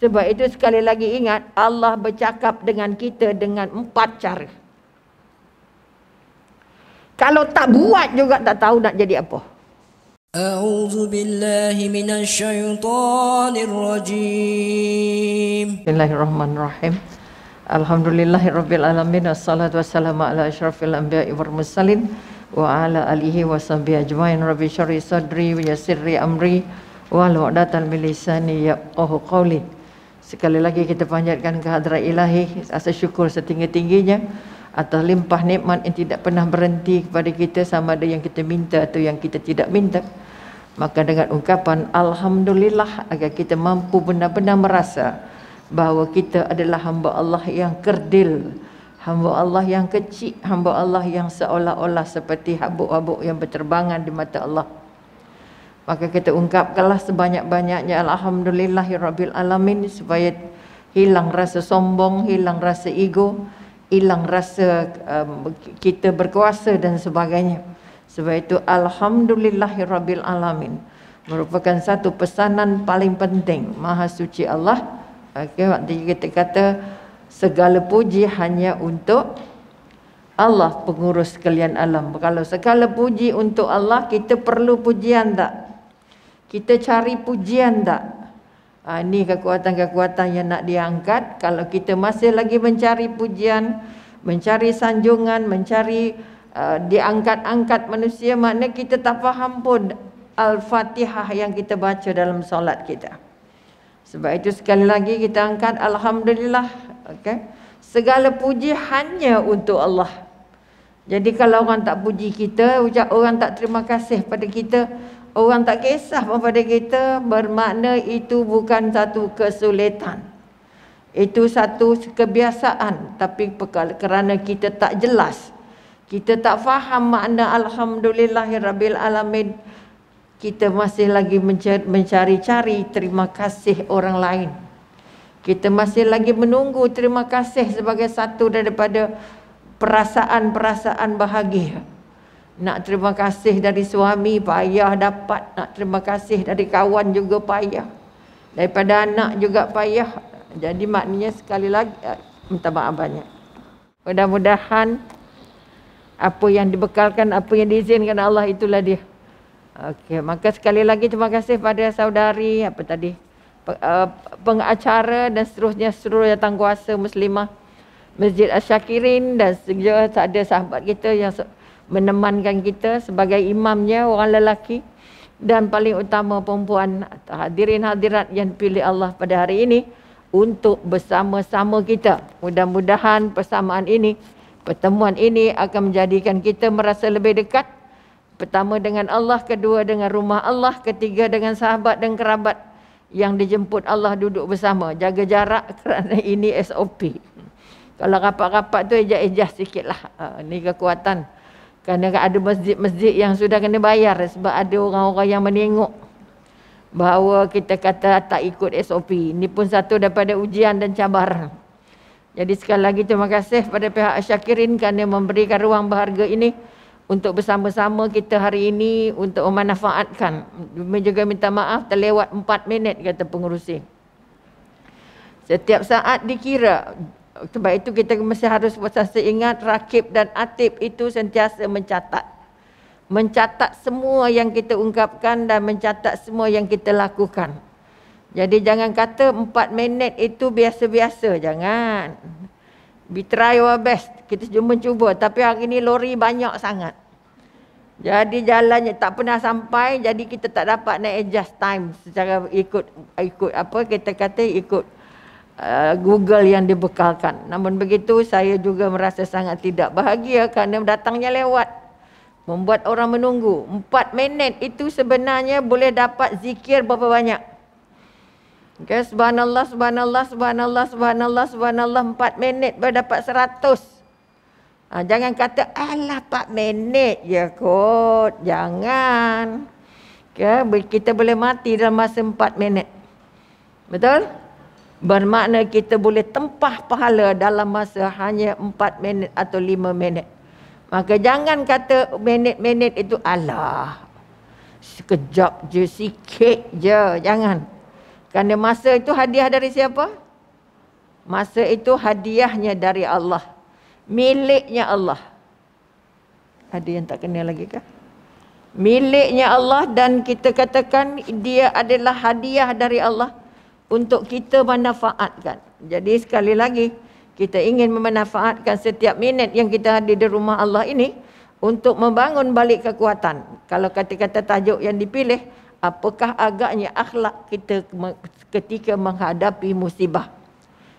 Sebab itu sekali lagi ingat, Allah bercakap dengan kita dengan 4 cara. Kalau tak buat juga tak tahu nak jadi apa. A'udzu billahi minasyaitonir rajim. Bismillahirrahmanirrahim. Alhamdulillahirabbil alamin, wassalatu wassalamu ala asyrafil anbiya'i wal mursalin wa ala alihi washabihi ajmain. Rabbi syrah sadri wa yassirli amri wahlul 'uqdatam min lisani yafqahu qawli. Sekali lagi kita panjatkan kehadrat ilahi, rasa syukur setinggi-tingginya atas limpah nikmat yang tidak pernah berhenti kepada kita, sama ada yang kita minta atau yang kita tidak minta. Maka dengan ungkapan alhamdulillah, agar kita mampu benar-benar merasa bahawa kita adalah hamba Allah yang kerdil, hamba Allah yang kecil, hamba Allah yang seolah-olah seperti habuk-habuk yang berterbangan di mata Allah. Maka kita ungkapkanlah sebanyak-banyaknya alhamdulillahirabbil alamin, supaya hilang rasa sombong, hilang rasa ego, hilang rasa kita berkuasa dan sebagainya. Sebab itu alhamdulillahirabbil alamin merupakan satu pesanan paling penting. Maha suci Allah. Okey, waktu kita kata segala puji hanya untuk Allah, pengurus sekalian alam. Kalau segala puji untuk Allah, kita perlu pujian tak? Kita cari pujian tak? Ini kekuatan-kekuatan yang nak diangkat. Kalau kita masih lagi mencari pujian, mencari sanjungan, mencari diangkat-angkat manusia, maknanya kita tak faham pun Al-Fatihah yang kita baca dalam solat kita. Sebab itu sekali lagi kita angkat alhamdulillah. Okay? Segala puji hanya untuk Allah. Jadi kalau orang tak puji kita, orang tak terima kasih pada kita, orang tak kisah pada kita, bermakna itu bukan satu kesulitan. Itu satu kebiasaan. Tapi kerana kita tak jelas, kita tak faham makna alhamdulillahirabbil alamin, kita masih lagi mencari-cari terima kasih orang lain. Kita masih lagi menunggu terima kasih sebagai satu daripada perasaan-perasaan bahagia. Nak terima kasih dari suami payah dapat, nak terima kasih dari kawan juga payah, daripada anak juga payah. Jadi maknanya sekali lagi minta maaf banyak. Mudah-mudahan apa yang dibekalkan, apa yang diizinkan Allah, itulah dia. Okey, maka sekali lagi terima kasih pada saudari pengacara dan seterusnya, seluruh jawatan muslimah Masjid Asy-Syakirin, dan juga ada sahabat kita yang menemankan kita sebagai imamnya, orang lelaki, dan paling utama perempuan, hadirin hadirat yang dipilih Allah pada hari ini untuk bersama-sama kita. Mudah-mudahan persamaan ini, pertemuan ini akan menjadikan kita merasa lebih dekat. Pertama dengan Allah, kedua dengan rumah Allah, ketiga dengan sahabat dan kerabat yang dijemput Allah duduk bersama. Jaga jarak kerana ini SOP. Kalau rapat-rapat tu ejah-ejah sikit lah. Ini kekuatan. Kerana ada masjid-masjid yang sudah kena bayar sebab ada orang-orang yang menengok bahawa kita kata tak ikut SOP. Ini pun satu daripada ujian dan cabaran. Jadi sekali lagi terima kasih pada pihak Asy-Syakirin kerana memberikan ruang berharga ini untuk bersama-sama kita hari ini untuk memanfaatkan. Juga minta maaf terlewat 4 minit kata pengurusi. Setiap saat dikira. Sebab itu kita mesti harus sentiasa ingat, Rakib dan Atib itu sentiasa mencatat. Mencatat semua yang kita ungkapkan dan mencatat semua yang kita lakukan. Jadi jangan kata 4 minit itu biasa-biasa, jangan. We try our best. Kita cuma cuba, tapi hari ini lori banyak sangat. Jadi jalannya tak pernah sampai, jadi kita tak dapat nak adjust time secara ikut apa kita kata ikut Google yang dibekalkan. Namun begitu saya juga merasa sangat tidak bahagia kerana datangnya lewat, membuat orang menunggu. 4 minit itu sebenarnya boleh dapat zikir berapa banyak? Okay, subhanallah, subhanallah, subhanallah, subhanallah, subhanallah, 4 minit baru dapat 100. Jangan kata, alah 4 minit je kot. Jangan. Okay, kita boleh mati dalam masa 4 minit. Betul? Bermakna kita boleh tempah pahala dalam masa hanya 4 minit atau 5 minit. Maka jangan kata minit-minit itu, alah sekejap je, sikit je. Jangan. Kerana masa itu hadiah dari siapa? Masa itu hadiahnya dari Allah. Miliknya Allah. Ada yang tak kenal lagi kah? Miliknya Allah, dan kita katakan dia adalah hadiah dari Allah untuk kita manfaatkan. Jadi sekali lagi, kita ingin memanfaatkan setiap minit yang kita ada di rumah Allah ini untuk membangun balik kekuatan. Kalau kata-kata tajuk yang dipilih, apakah agaknya akhlak kita ketika menghadapi musibah?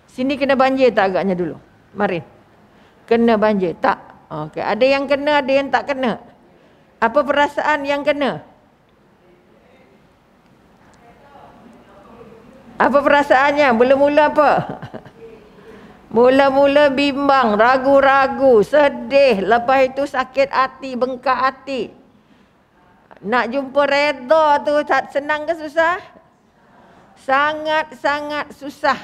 Sini kena banjir tak agaknya dulu? Mari. Kena banjir tak? Okey, ada yang kena, ada yang tak kena. Apa perasaan yang kena? Apa perasaannya? Mula-mula apa? Mula-mula bimbang, ragu-ragu, sedih. Lepas itu sakit hati, bengkak hati. Nak jumpa redha tu senang ke susah? Sangat-sangat susah.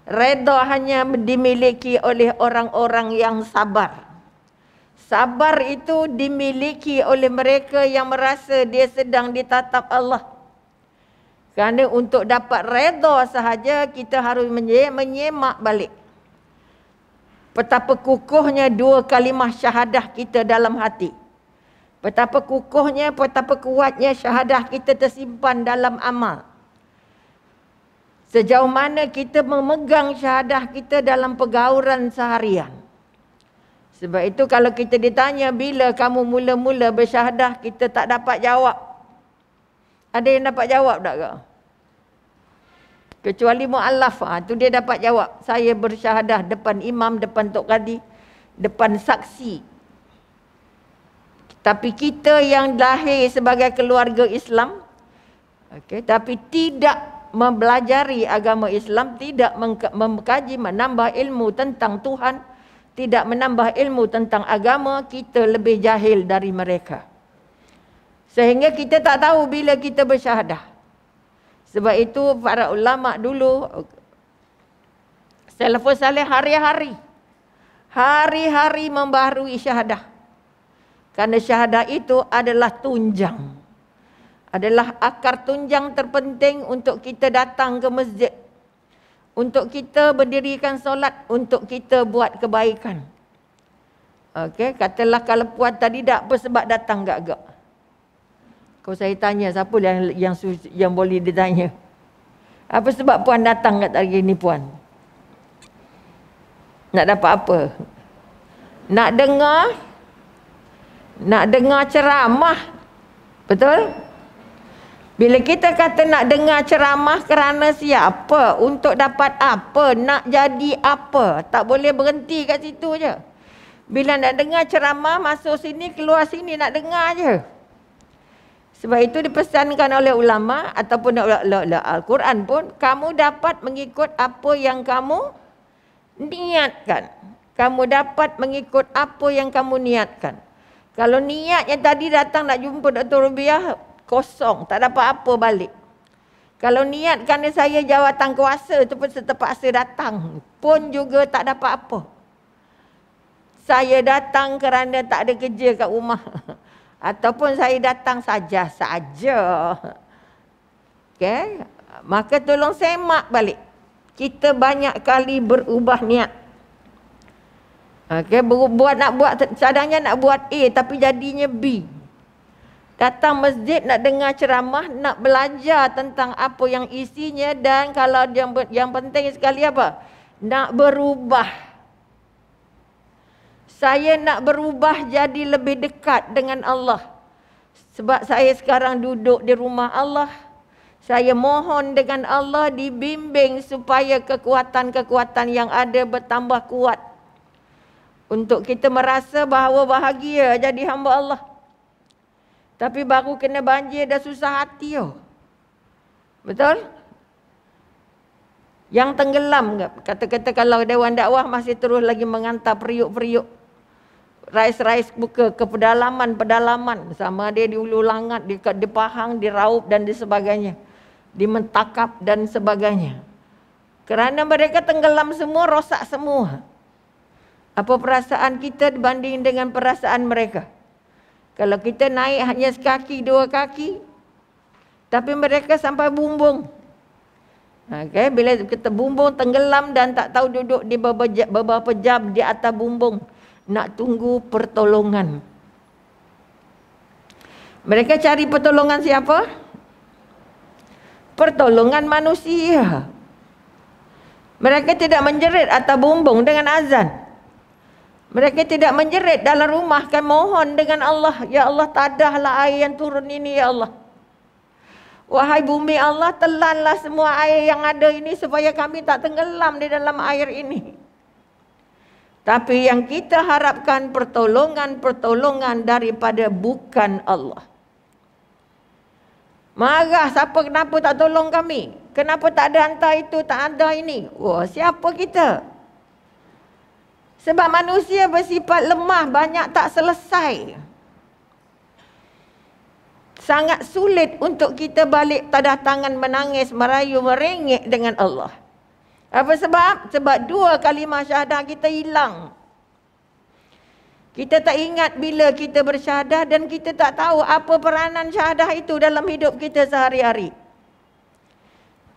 Redha hanya dimiliki oleh orang-orang yang sabar. Sabar itu dimiliki oleh mereka yang merasa dia sedang ditatap Allah. Kerana untuk dapat redha sahaja, kita harus menyemak balik betapa kukuhnya dua kalimah syahadah kita dalam hati. Betapa kukuhnya, betapa kuatnya syahadah kita tersimpan dalam amal. Sejauh mana kita memegang syahadah kita dalam pergaulan seharian. Sebab itu kalau kita ditanya bila kamu mula-mula bersyahadah, kita tak dapat jawab. Ada yang dapat jawab tak ke? Kecuali mu'allaf, tu dia dapat jawab. Saya bersyahadah depan imam, depan tok kadi, depan saksi. Tapi kita yang lahir sebagai keluarga Islam, tapi tidak mempelajari agama Islam, tidak mengkaji, menambah ilmu tentang Tuhan, tidak menambah ilmu tentang agama, kita lebih jahil dari mereka. Sehingga kita tak tahu bila kita bersyahadah. Sebab itu para ulama dulu, salafus salih hari-hari membaharui syahadah. Kerana syahadah itu adalah tunjang. Adalah akar tunjang terpenting untuk kita datang ke masjid. Untuk kita berdirikan solat, untuk kita buat kebaikan. Okey, katalah kalau puan tadi tak apa sebab datang agak-agak. Kalau saya tanya siapa yang boleh ditanya. Apa sebab puan datang kat hari ni puan? Nak dapat apa? Nak dengar ceramah. Betul? Bila kita kata nak dengar ceramah kerana siapa? Untuk dapat apa? Nak jadi apa? Tak boleh berhenti kat situ je. Bila nak dengar ceramah, masuk sini, keluar sini, nak dengar je. Sebab itu dipesankan oleh ulama ataupun oleh Al-Quran pun, kamu dapat mengikut apa yang kamu niatkan. Kamu dapat mengikut apa yang kamu niatkan. Kalau niat yang tadi datang nak jumpa Dr. Rubiah, kosong, tak dapat apa balik. Kalau niat kerana saya jawatan kuasa tu pun terpaksa datang, pun juga tak dapat apa. Saya datang kerana tak ada kerja kat rumah. Ataupun saya datang saja-saja. Okey, maka tolong semak balik. Kita banyak kali berubah niat. Okey, cadangnya nak buat A tapi jadinya B. Datang masjid nak dengar ceramah, nak belajar tentang apa yang isinya, dan kalau yang penting sekali apa? Nak berubah. Saya nak berubah jadi lebih dekat dengan Allah. Sebab saya sekarang duduk di rumah Allah. Saya mohon dengan Allah dibimbing supaya kekuatan-kekuatan yang ada bertambah kuat. Untuk kita merasa bahawa bahagia jadi hamba Allah. Tapi baru kena banjir dah susah hati. Betul? Yang tenggelam, kata-kata kalau Dewan Dakwah masih terus lagi mengantar periuk-periuk. Rais-rais buka ke pedalaman, sama dia di Ulu Langat, di Pahang, di Raub dan di sebagainya. Di Mentakap dan sebagainya. Kerana mereka tenggelam semua, rosak semua. Apa perasaan kita dibanding dengan perasaan mereka? Kalau kita naik hanya sekaki, dua kaki, tapi mereka sampai bumbung. Okay, bila kita bumbung tenggelam dan tak tahu duduk di beberapa jam di atas bumbung nak tunggu pertolongan. Mereka cari pertolongan siapa? Pertolongan manusia. Mereka tidak menjerit atas bumbung dengan azan. Mereka tidak menjerit dalam rumah kan mohon dengan Allah, ya Allah tadahlah air yang turun ini ya Allah. Wahai bumi Allah, telanlah semua air yang ada ini supaya kami tak tenggelam di dalam air ini. Tapi yang kita harapkan pertolongan daripada bukan Allah. Marah, kenapa tak tolong kami? Kenapa tak ada hantar itu, tak ada ini? Wah, siapa kita? Sebab manusia bersifat lemah, banyak tak selesai. Sangat sulit untuk kita balik tadah tangan menangis, merayu, merengek dengan Allah. Apa sebab? Sebab 2 kalimah syahadah kita hilang. Kita tak ingat bila kita bersyahadah dan kita tak tahu apa peranan syahadah itu dalam hidup kita sehari-hari.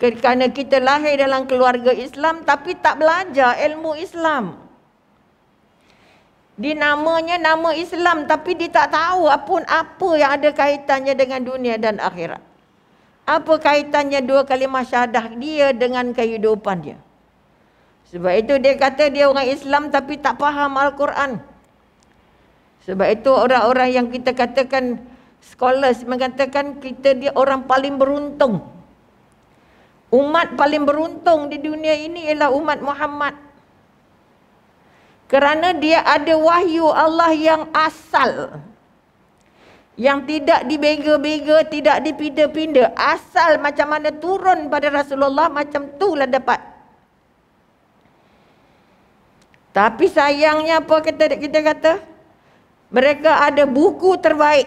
Kerana kita lahir dalam keluarga Islam tapi tak belajar ilmu Islam. Namanya nama Islam tapi dia tak tahu apa yang ada kaitannya dengan dunia dan akhirat. Apa kaitannya 2 kalimah syahadah dia dengan kehidupan dia. Sebab itu dia kata dia orang Islam tapi tak faham Al-Quran. Sebab itu orang-orang yang kita katakan scholars mengatakan dia orang paling beruntung. Umat paling beruntung di dunia ini ialah umat Muhammad. Kerana dia ada wahyu Allah yang asal. Yang tidak dibega-bega, tidak dipinda-pinda. Asal macam mana turun pada Rasulullah, macam itulah dapat. Tapi sayangnya apa kita kata? Mereka ada buku terbaik,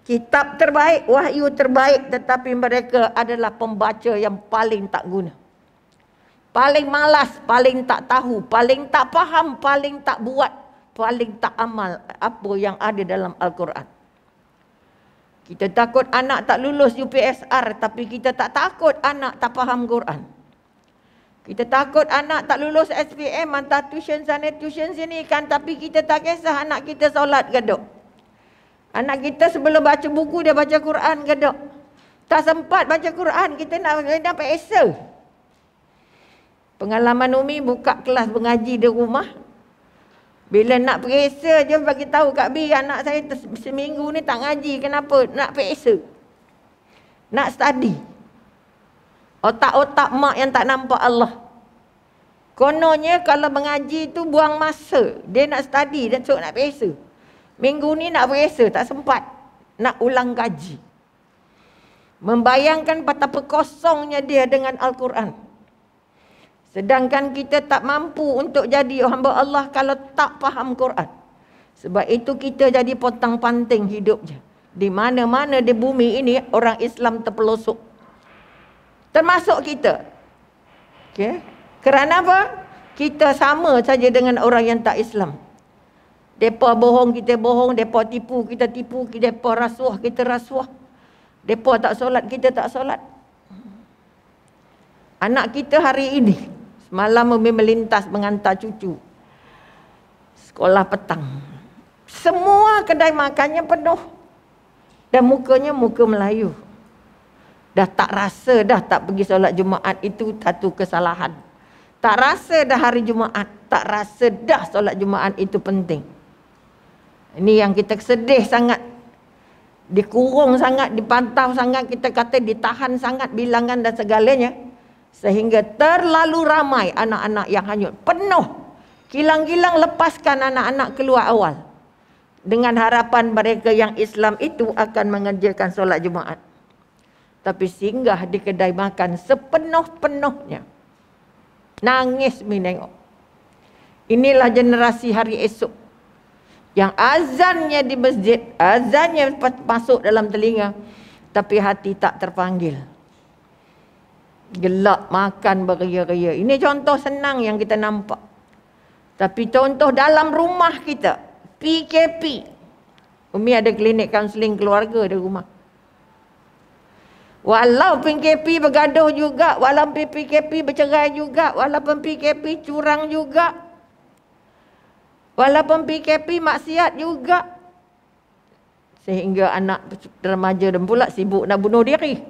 kitab terbaik, wahyu terbaik. Tetapi mereka adalah pembaca yang paling tak guna. Paling malas, paling tak tahu, paling tak faham, paling tak buat, paling tak amal apa yang ada dalam Al-Quran. Kita takut anak tak lulus UPSR, tapi kita tak takut anak tak faham Quran. Kita takut anak tak lulus SPM, hantar tuition sana, tuition sini kan, tapi kita tak kisah anak kita solat ke dok. Anak kita sebelum baca buku dia baca Quran ke dok. Tak sempat baca Quran, kita nak dapat esok. Pengalaman Umi buka kelas mengaji di rumah. Bila nak periksa je bagi tahu Kak Bi, anak saya seminggu ni tak ngaji. Kenapa? Nak periksa. Nak study. Otak-otak mak yang tak nampak Allah. Kononnya kalau mengaji tu buang masa. Dia nak study dan suruh nak periksa. Minggu ni nak periksa, tak sempat. Nak ulang kaji. Membayangkan betapa kosongnya dia dengan Al-Quran. Sedangkan kita tak mampu untuk jadi hamba Allah kalau tak faham Quran. Sebab itu kita jadi pontang-panting hidup je. Di mana-mana di bumi ini orang Islam terpelosok. Termasuk kita. Okay? Kerana apa? Kita sama saja dengan orang yang tak Islam. Depa bohong, kita bohong. Depa tipu, kita tipu. Depa rasuah, kita rasuah. Depa tak solat, kita tak solat. Anak kita hari ini malam melintas mengantar cucu sekolah petang. Semua kedai makannya penuh. Dan mukanya muka Melayu. Dah tak rasa dah tak pergi solat Jumaat itu satu kesalahan. Tak rasa dah hari Jumaat. Tak rasa dah solat Jumaat itu penting. Ini yang kita sedih sangat. Dikurung sangat, dipantau sangat, kita kata ditahan sangat bilangan dan segalanya. Sehingga terlalu ramai anak-anak yang hanyut. Penuh. Kilang-kilang lepaskan anak-anak keluar awal. Dengan harapan mereka yang Islam itu akan mengerjakan solat Jumaat. Tapi singgah di kedai makan sepenuh-penuhnya. Nangis menengok. Inilah generasi hari esok. Yang azannya di masjid, azannya masuk dalam telinga. Tapi hati tak terpanggil. Gelak makan beria-ria. Ini contoh senang yang kita nampak. Tapi contoh dalam rumah kita, PKP. Umi ada klinik kaunseling keluarga di rumah. Walau PKP bergaduh juga, walaupun PKP bercerai juga, walaupun PKP curang juga, walaupun PKP maksiat juga. Sehingga anak remaja dan pula sibuk nak bunuh diri.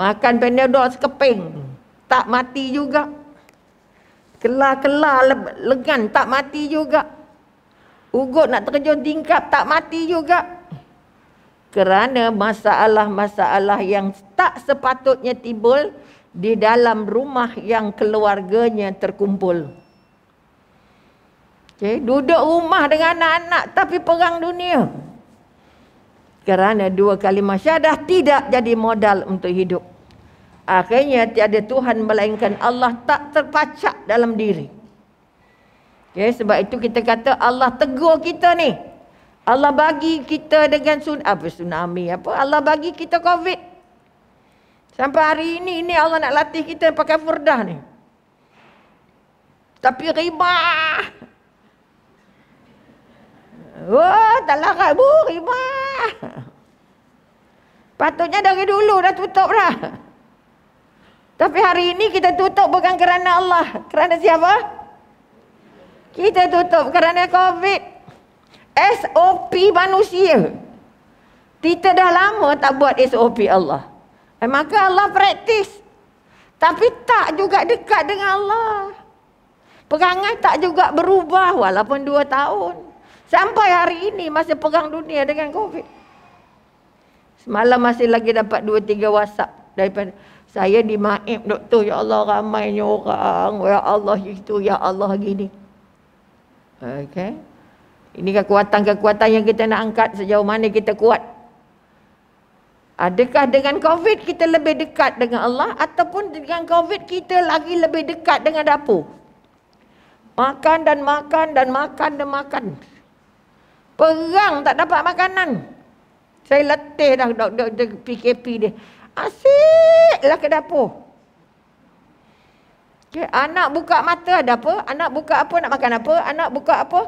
Makan Panadol sekeping, tak mati juga. Kelar-kelar legan, tak mati juga. Ugut nak terjun tingkap, tak mati juga. Kerana masalah-masalah yang tak sepatutnya timbul di dalam rumah yang keluarganya terkumpul. Okay, duduk rumah dengan anak-anak tapi perang dunia. Kerana 2 kalimah syahadah tidak jadi modal untuk hidup. Akhirnya tiada Tuhan melainkan Allah tak terpacak dalam diri. Okay, sebab itu kita kata Allah tegur kita ni. Allah bagi kita dengan tsunami apa? Allah bagi kita COVID. Sampai hari ini Allah nak latih kita pakai furdah ni. Tapi riba. Oh, tak larat bu, riba. Patutnya dari dulu dah tutup dah. Tapi hari ini kita tutup bukan kerana Allah. Kerana siapa? Kita tutup kerana COVID. SOP manusia. Kita dah lama tak buat SOP Allah. Maka Allah praktis. Tapi tak juga dekat dengan Allah. Perangai tak juga berubah walaupun 2 tahun. Sampai hari ini masih perang dunia dengan COVID. Semalam masih lagi dapat 2-3 WhatsApp daripada saya di Maib, doktor, ya Allah ramainya orang, ya Allah itu, ya Allah gini. Okey. Ini kekuatan-kekuatan yang kita nak angkat sejauh mana kita kuat. Adakah dengan COVID kita lebih dekat dengan Allah ataupun dengan COVID kita lagi lebih dekat dengan dapur? Makan dan makan dan makan dan makan. Perang tak dapat makanan. Saya letih dah doktor PKP dia. Asyiklah ke dapur. Okay, anak buka mata ada apa? Anak buka apa nak makan apa? Anak buka apa?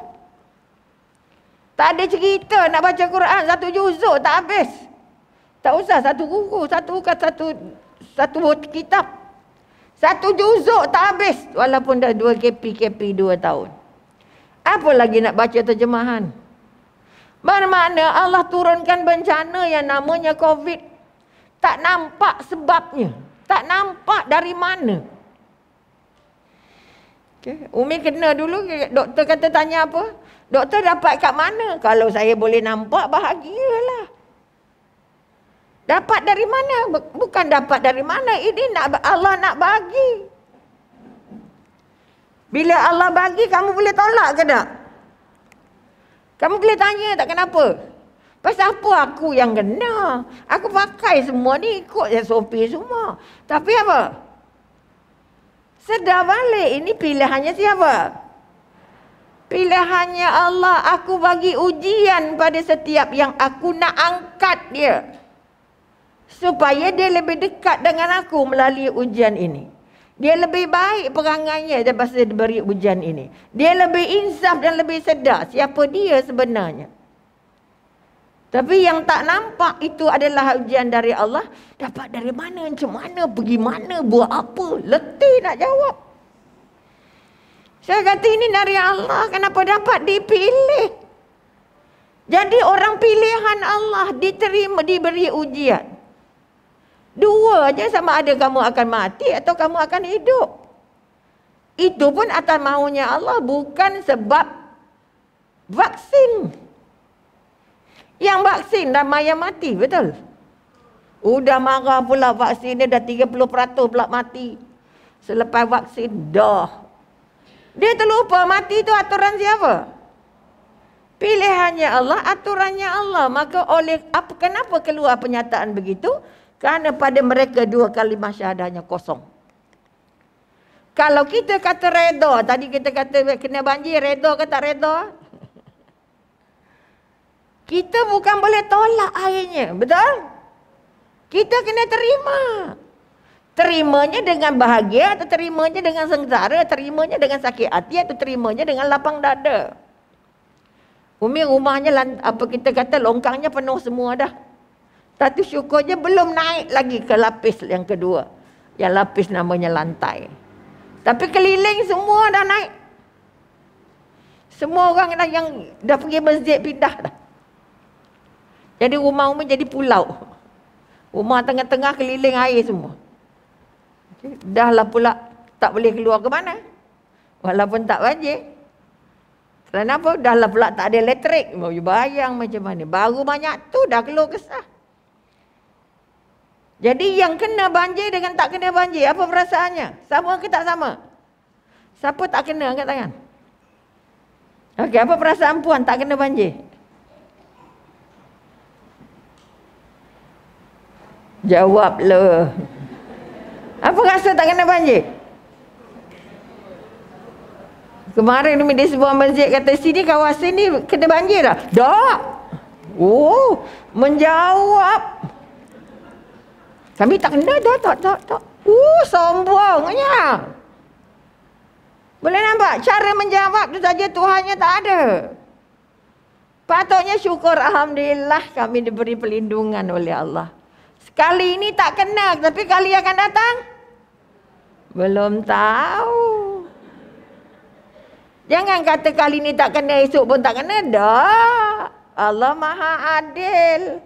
Tak ada cerita nak baca Quran 1 juzuk tak habis. Tak usah 1 buku, 1 kitab. 1 juzuk tak habis walaupun dah 2 PKP 2 tahun. Apa lagi nak baca terjemahan? Bermakna Allah turunkan bencana yang namanya COVID. Tak nampak sebabnya. Tak nampak dari mana. Okay. Umi kena dulu. Doktor kata tanya apa? Doktor dapat kat mana? Kalau saya boleh nampak, bahagialah. Dapat dari mana? Bukan dapat dari mana. Ini Allah nak bagi. Bila Allah bagi, kamu boleh tolak ke tak? Kamu boleh tanya tak kenapa? Pasal apa aku yang kena? Aku pakai semua ni ikut SOP semua. Tapi apa? Sedar balik ini pilihannya siapa? Pilihannya Allah. Aku bagi ujian pada setiap yang aku nak angkat dia. Supaya dia lebih dekat dengan aku melalui ujian ini. Dia lebih baik perangainya daripada diberi ujian ini. Dia lebih insaf dan lebih sedar siapa dia sebenarnya. Tapi yang tak nampak itu adalah ujian dari Allah. Dapat dari mana, macam mana, pergi mana, buat apa. Letih nak jawab. Saya kata ini dari Allah. Kenapa dapat dipilih? Jadi orang pilihan Allah diterima, diberi ujian. 2 je sama ada kamu akan mati atau kamu akan hidup. Itu pun atas maunya Allah. Bukan sebab vaksin. Yang vaksin ramai yang mati, betul? Udah marah pula vaksin dia dah 30% pula mati. Selepas vaksin, dah. Dia terlupa mati itu aturan siapa? Pilihannya Allah, aturannya Allah. Maka kenapa keluar pernyataan begitu? Kerana pada mereka 2 kalimah syahadahnya kosong. Kalau kita kata reda, tadi kita kata kena banjir, reda ke tak reda? Kita bukan boleh tolak airnya, betul? Kita kena terima. Terimanya dengan bahagia atau terimanya dengan sengsara, terimanya dengan sakit hati atau terimanya dengan lapang dada. Umi rumahnya apa kita kata longkangnya penuh semua dah. Status syukurnya belum naik lagi ke lapis yang kedua. Yang lapis namanya lantai. Tapi keliling semua dah naik. Semua orang yang dah pergi masjid pindah dah. Jadi rumah-rumah jadi pulau. Rumah tengah-tengah keliling air semua. Dah lah pula tak boleh keluar ke mana. Walaupun tak banjir. Kerana apa? Dah lah pula tak ada elektrik. Bayang macam mana. Baru banyak tu dah keluar kesah. Jadi yang kena banjir dengan tak kena banjir, apa perasaannya? Sama ke tak sama? Siapa tak kena angkat tangan? Okey, apa perasaan puan tak kena banjir? Jawablah. Apa rasa tak kena banjir? Kemarin di sebuah masjid kata sini kawasan ni kena banjir dah. Tak. Oh, menjawab. Kami tak kena dah, tak. Sombongnya. Boleh nampak cara menjawab tu saja Tuhannya tak ada. Patutnya syukur, alhamdulillah kami diberi perlindungan oleh Allah. Sekali ini tak kena, tapi kali akan datang belum tahu. Jangan kata kali ini tak kena, esok pun tak kena. Dah. Allah Maha Adil.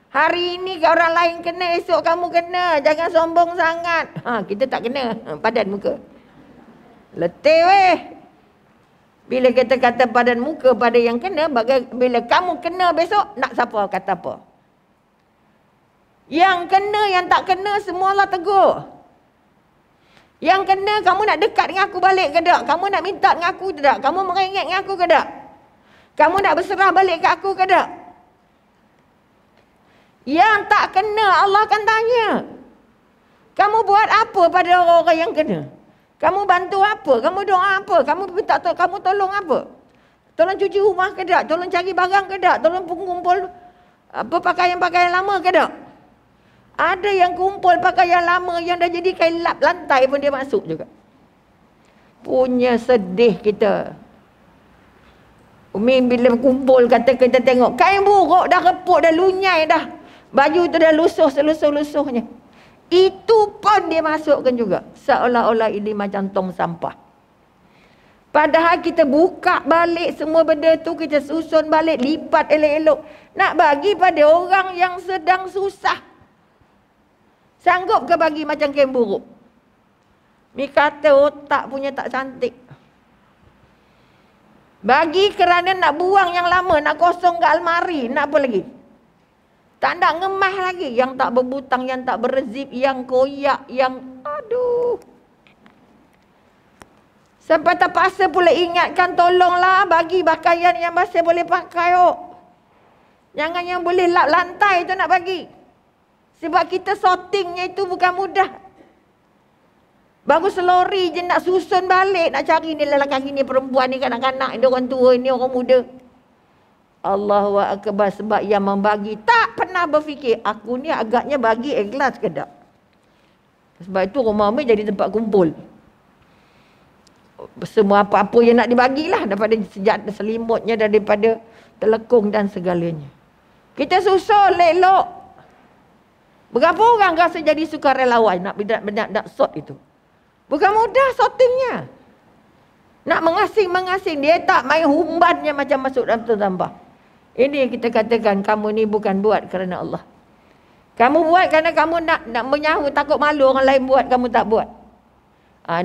Hari ini orang lain kena, esok kamu kena. Jangan sombong sangat. Kita tak kena. Padan muka. Letih weh. Bila kita kata padan muka pada yang kena, bila kamu kena besok, nak siapa kata apa? Yang kena, yang tak kena, semua Allah tegur. Yang kena, kamu nak dekat dengan aku balik ke tak? Kamu nak minta dengan aku ke tak? Kamu merengek dengan aku ke tak? Kamu nak berserah balik ke aku ke tak? Yang tak kena, Allah akan tanya. Kamu buat apa pada orang-orang yang kena? Kamu bantu apa? Kamu doa apa? Kamu minta kamu tolong apa? Tolong cuci rumah ke tak? Tolong cari barang ke tak? Tolong kumpul apa pakaian-pakaian lama ke tak? Ada yang kumpul pakaian lama yang dah jadi kain lap lantai pun dia masuk juga. Punya sedih kita. Umi bila kumpul kata kita tengok kain buruk dah reput dah lunyai dah. Baju tu dah lusuh selusuh-lusuhnya. Itu pun dia masukkan juga. Seolah-olah ini macam tong sampah. Padahal kita buka balik semua benda tu, kita susun balik, lipat elok-elok. Nak bagi pada orang yang sedang susah. Sanggup ke bagi macam kain buruk? Mi kata otak punya tak cantik. Bagi kerana nak buang yang lama, nak kosong ke almari, nak apa lagi? Tak nak ngemas lagi. Yang tak berbutang, yang tak berzip, yang koyak, yang aduh. Sampai terpaksa pula ingatkan, tolonglah bagi pakaian yang masih boleh pakai. Jangan yang boleh lap lantai tu nak bagi. Sebab kita sortingnya itu bukan mudah. Baru selori je nak susun balik, nak cari ni lelaki ni, perempuan ni, kanak-kanak ni, orang tua ni, orang muda. Allahu Akbar. Sebab yang membagi tak pernah berfikir aku ni agaknya bagi ikhlas ke tak. Sebab itu rumah Umi jadi tempat kumpul. Semua apa-apa yang nak dibagilah, daripada selimutnya, daripada telekung dan segalanya. Kita susul elok. Berapa orang rasa jadi sukarelawan nak sort itu? Bukan mudah sortingnya. Nak mengasing-mengasing, dia tak main humbannya macam masuk dalam sampah. Ini yang kita katakan, kamu ni bukan buat kerana Allah. Kamu buat kerana kamu nak menyahu, takut malu orang lain buat, kamu tak buat.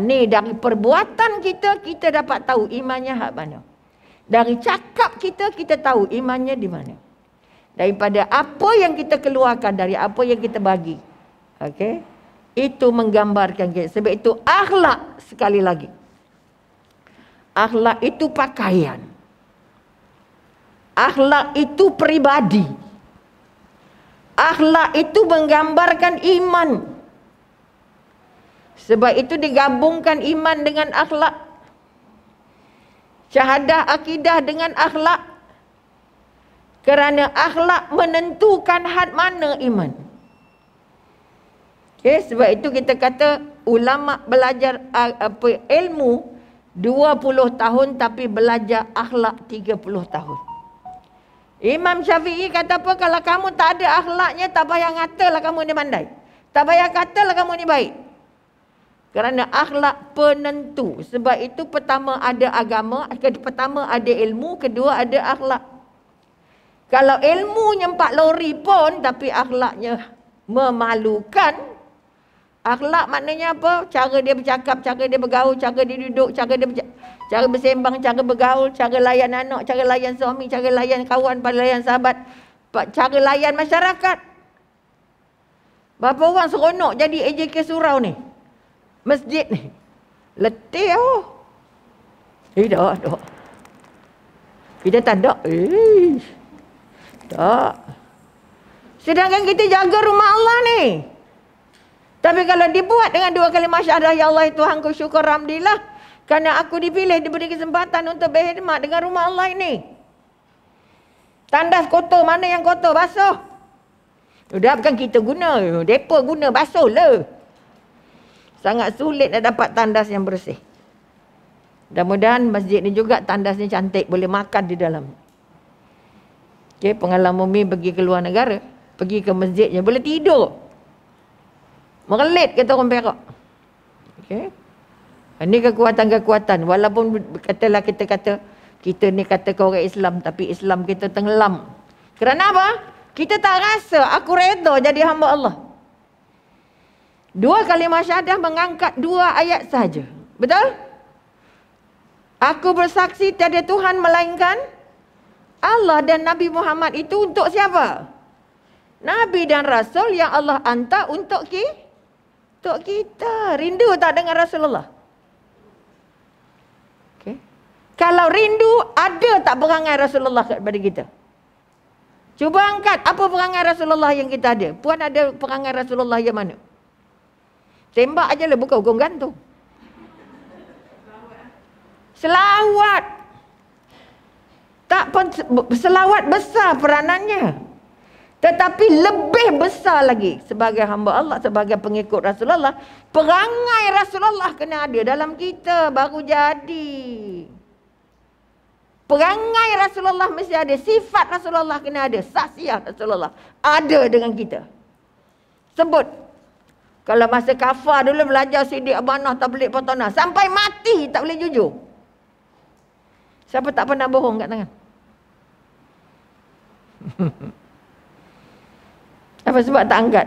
Ni dari perbuatan kita, kita dapat tahu imannya hak mana. Dari cakap kita, kita tahu imannya di mana. Daripada apa yang kita keluarkan, dari apa yang kita bagi. Okey? Itu menggambarkan kita. Sebab itu akhlak, sekali lagi. Akhlak itu pakaian. Akhlak itu peribadi. Akhlak itu menggambarkan iman. Sebab itu digabungkan iman dengan akhlak. Syahadah akidah dengan akhlak. Kerana akhlak menentukan had mana iman. Okay, sebab itu kita kata ulama belajar ilmu 20 tahun tapi belajar akhlak 30 tahun. Imam Syafi'i kata apa? Kalau kamu tak ada akhlaknya, tak payah ngatalah kamu ni pandai. Tak payah katalah kamu ni baik. Kerana akhlak penentu. Sebab itu pertama ada agama, pertama ada ilmu, kedua ada akhlak. Kalau ilmunya 4 lori pun tapi akhlaknya memalukan. Akhlak maknanya apa? Cara dia bercakap, cara dia bergaul, cara dia duduk, cara bersembang, cara bergaul, cara layan anak, cara layan suami, cara layan kawan, layan sahabat, cara layan masyarakat. Berapa orang seronok jadi AJK surau ni? Masjid ni. Letih oh. Tak. Kita tak ada. Tak. Sedangkan kita jaga rumah Allah ni. Tapi kalau dibuat dengan 2 kalimah syahadah, ya Allah Tuhanku syukur alhamdulillah, kerana aku dipilih, diberi kesempatan untuk berkhidmat dengan rumah Allah ini. Tandas kotor, mana yang kotor? Basuh. Sudah bukan kita guna, depa guna, basuh lah. Sangat sulit nak dapat tandas yang bersih. Mudah-mudahan masjid ni juga tandasnya cantik, boleh makan di dalam. Okay, pengalaman Umi pergi ke luar negara, pergi ke masjidnya, boleh tidur. Merelit kata orang Perak. Okay. Ini kekuatan-kekuatan. Walaupun katalah kita ni kata orang Islam, tapi Islam kita tenggelam. Kerana apa? Kita tak rasa aku redha jadi hamba Allah. 2 kalimah syahadah mengangkat 2 ayat saja. Betul? Aku bersaksi tiada Tuhan melainkan Allah, dan Nabi Muhammad itu untuk siapa? Nabi dan Rasul yang Allah hantar untuk kita. Rindu tak dengan Rasulullah? Okay. Kalau rindu, ada tak perangai Rasulullah kepada kita? Cuba angkat apa perangai Rasulullah yang kita ada. Puan ada perangai Rasulullah yang mana? Tembak aja lah, bukan hukum gantung. Selawat. Tak pun selawat besar peranannya. Tetapi lebih besar lagi sebagai hamba Allah, sebagai pengikut Rasulullah, perangai Rasulullah kena ada dalam kita baru jadi. Perangai Rasulullah mesti ada, sifat Rasulullah kena ada, saksiah Rasulullah ada dengan kita. Sebut. Kalau masa kafar dulu belajar sidik amanah, tabligh patanah, sampai mati tak boleh jujur. Siapa tak pernah bohong kat tangan? Apa sebab tak angkat?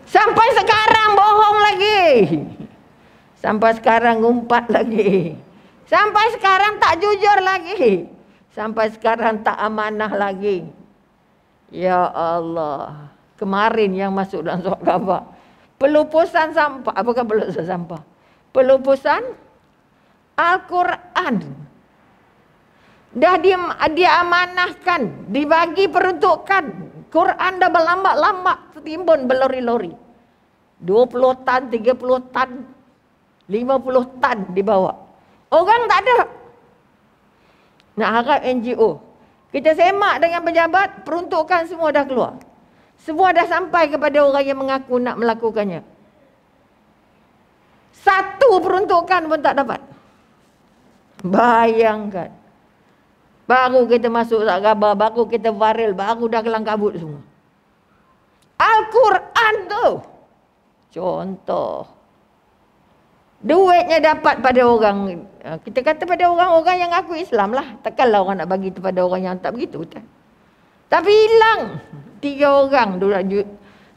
Sampai sekarang bohong lagi. Sampai sekarang ngumpat lagi. Sampai sekarang tak jujur lagi. Sampai sekarang tak amanah lagi. Ya Allah. Kemarin yang masuk dalam surat khabar. Pelupusan sampah. Apakah pelupusan sampah? Pelupusan Al-Quran. Dah dia amanahkan, dibagi peruntukan. Quran dah berlambak-lambak, tertimbun berlori-lori. 20 tan, 30 tan, 50 tan dibawa. Orang tak ada. Nak harap NGO. Kita semak dengan pejabat, peruntukan semua dah keluar. Semua dah sampai kepada orang yang mengaku nak melakukannya. 1 peruntukan pun tak dapat. Bayangkan. Baru kita masuk surat khabar, baru kita viral, baru dah kelang kabut semua. Al-Quran tu. Contoh. Duitnya dapat pada orang. Kita kata pada orang-orang yang ngaku Islam lah. Takkanlah orang nak bagi kepada orang yang tak begitu. Tapi hilang. 3 orang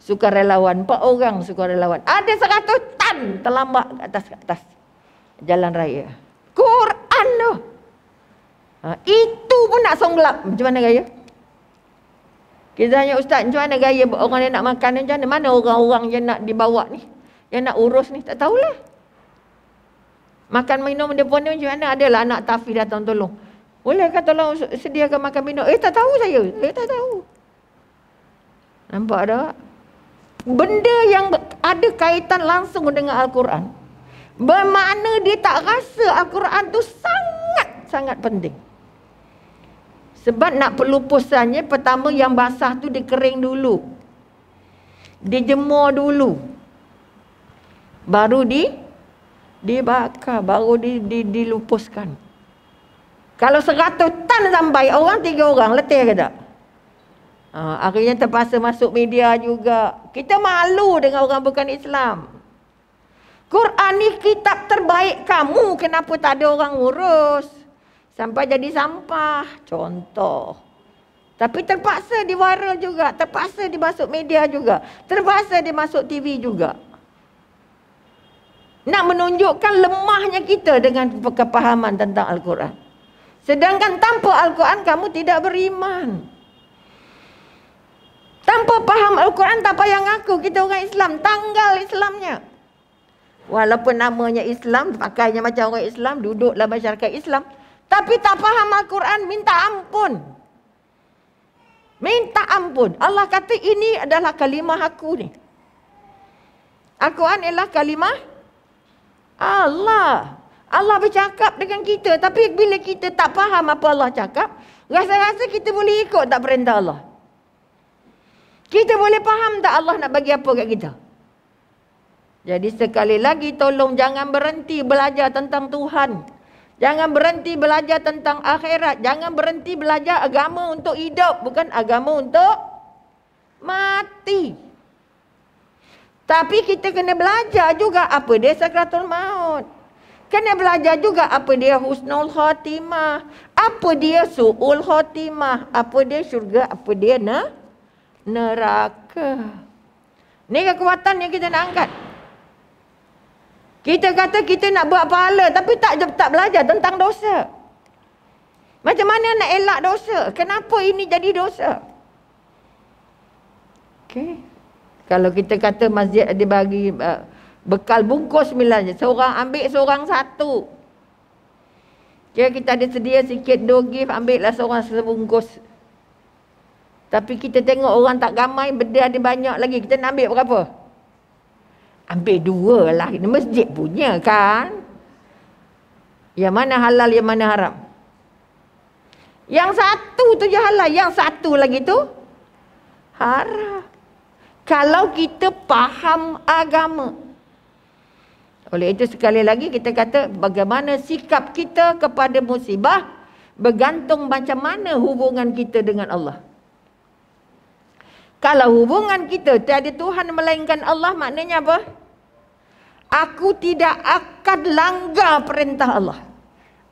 sukarelawan, 4 orang sukarelawan. Ada 100 tan terlambak ke atas jalan raya. Quran tu. Itu pun nak songlap. Macam mana gaya? Kita tanya ustaz, macam mana gaya orang yang nak makan ni? Macam mana? Mana orang-orang yang nak dibawa ni? Yang nak urus ni? Tak tahulah. Makan minum dia pun ni macam mana? Adalah anak tafi datang tolong. Bolehkah tolong sediakan makan minum? Tak tahu saya. Tak tahu. Nampak tak? Benda yang ada kaitan langsung dengan Al-Quran. Bermakna dia tak rasa Al-Quran tu sangat penting. Sebab nak pelupusannya, pertama yang basah tu dikering dulu. Dijemur dulu. Baru dibakar, baru dilupuskan. Kalau 100 tan sampai, orang 3 orang letih ke tak? Akhirnya terpaksa masuk media juga. Kita malu dengan orang bukan Islam. Quran ni kitab terbaik kamu, kenapa tak ada orang urus? Sampai jadi sampah, contoh. Tapi terpaksa di-viral juga, terpaksa dimasuk media juga, terpaksa dimasuk TV juga. Nak menunjukkan lemahnya kita dengan kepahaman tentang Al-Quran. Sedangkan tanpa Al-Quran kamu tidak beriman. Tanpa faham Al-Quran tak payah ngaku kita orang Islam, tanggal Islamnya. Walaupun namanya Islam, pakainya macam orang Islam, duduklah masyarakat Islam, tapi tak faham Al-Quran, minta ampun. Minta ampun. Allah kata ini adalah kalimah aku ni. Al-Quran ialah kalimah Allah. Allah bercakap dengan kita. Tapi bila kita tak faham apa Allah cakap, rasa-rasa kita boleh ikut tak perintah Allah? Kita boleh faham tak Allah nak bagi apa kat kita? Jadi sekali lagi tolong jangan berhenti belajar tentang Tuhan. Jangan berhenti belajar tentang akhirat. Jangan berhenti belajar agama untuk hidup. Bukan agama untuk mati. Tapi kita kena belajar juga apa dia sakratul maut. Kena belajar juga apa dia husnul khatimah. Apa dia su'ul khatimah. Apa dia syurga. Apa dia neraka. Ni kekuatan yang kita nak angkat. Kita kata kita nak buat pahala, tapi tak belajar tentang dosa. Macam mana nak elak dosa? Kenapa ini jadi dosa? Okey. Kalau kita kata masjid dia bagi bekal bungkus misalnya, seorang ambil seorang satu. Kira kita ada sedia sikit dough gift, ambillah seorang sebungkus. Tapi kita tengok orang tak ramai, benda ada banyak lagi. Kita nak ambil berapa? Ambil 2 lah. Ini masjid punya kan? Yang mana halal, yang mana haram? Yang satu tu je halal. Yang satu lagi tu haram. Kalau kita faham agama. Oleh itu sekali lagi kita kata bagaimana sikap kita kepada musibah bergantung macam mana hubungan kita dengan Allah. Kalau hubungan kita tiada Tuhan melainkan Allah, maknanya apa? Aku tidak akan langgar perintah Allah.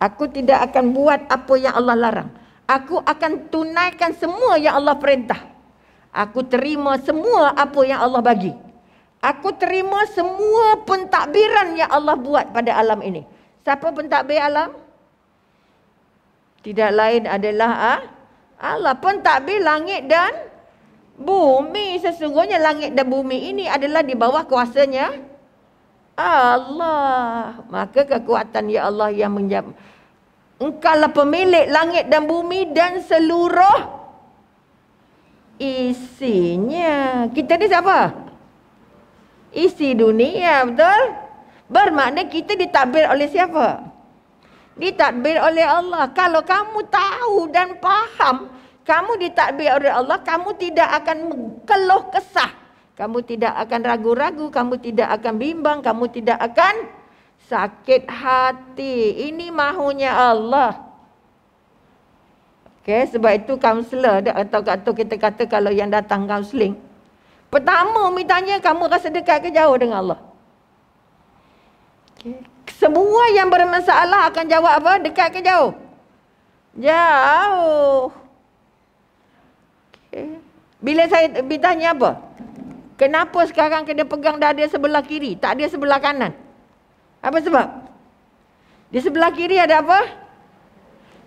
Aku tidak akan buat apa yang Allah larang. Aku akan tunaikan semua yang Allah perintah. Aku terima semua apa yang Allah bagi. Aku terima semua pentadbiran yang Allah buat pada alam ini. Siapa pentadbir alam? Tidak lain adalah Allah. Pentadbir langit dan bumi. Sesungguhnya langit dan bumi ini adalah di bawah kuasanya Allah. Maka kekuatan ya Allah yang menjawab. Engkaulah pemilik langit dan bumi dan seluruh isinya. Kita ni siapa? Isi dunia, betul? Bermakna kita ditadbir oleh siapa? Ditadbir oleh Allah. Kalau kamu tahu dan faham kamu ditadbir oleh Allah, kamu tidak akan keluh kesah. Kamu tidak akan ragu-ragu, kamu tidak akan bimbang, kamu tidak akan sakit hati. Ini mahunya Allah. Okay, sebab itu kaunselor atau kita kata kalau yang datang kaunseling, pertama mintanya kamu rasa dekat ke jauh dengan Allah. Okay. Semua yang bermasalah akan jawab apa? Dekat ke jauh? Jauh. Okay. Bila saya bertanya apa? Kenapa sekarang kena pegang dada sebelah kiri, tak ada sebelah kanan? Apa sebab? Di sebelah kiri ada apa?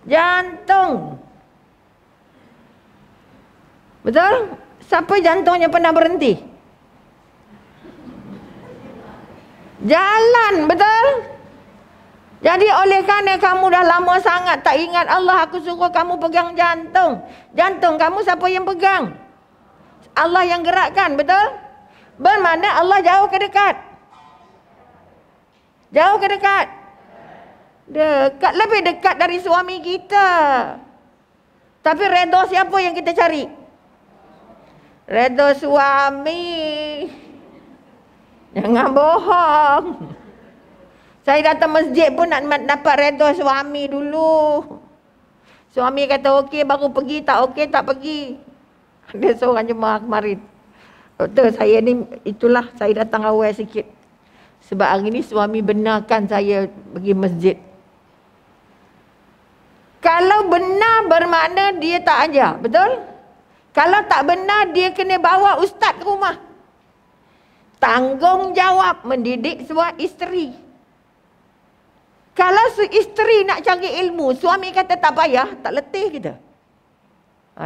Jantung. Betul? Siapa jantungnya pernah berhenti? Jalan, betul? Jadi oleh kerana kamu dah lama sangat tak ingat Allah, aku suruh kamu pegang jantung. Jantung kamu siapa yang pegang? Allah yang gerakkan, betul? Bermakna Allah jauh ke dekat? Jauh ke dekat? Dekat, lebih dekat dari suami kita. Tapi redha siapa yang kita cari? Redha suami. Jangan bohong. Saya datang masjid pun nak dapat redha suami dulu. Suami kata okey baru pergi, tak okey tak pergi. Ada seorang jemaah kemarin. Doktor, saya ni itulah saya datang awal sikit. Sebab hari ni suami benarkan saya pergi masjid. Kalau benar bermakna dia tak ajar, betul? Kalau tak benar dia kena bawa ustaz ke rumah. Tanggungjawab mendidik sebuah isteri. Kalau isteri nak cari ilmu, suami kata tak payah, tak letih kita.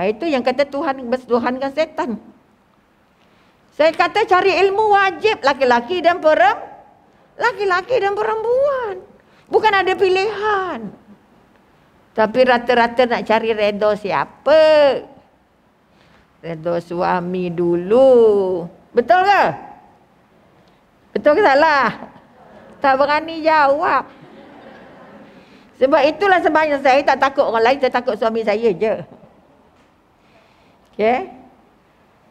Itu yang kata Tuhan bertuhankan setan. Saya kata cari ilmu wajib laki-laki dan perempuan. Bukan ada pilihan. Tapi rata-rata nak cari redha siapa? Redha suami dulu. Betul ke? Betul ke salah? Tak berani jawab. Sebab itulah sebabnya saya tak takut orang lain, saya takut suami saya je. Okey?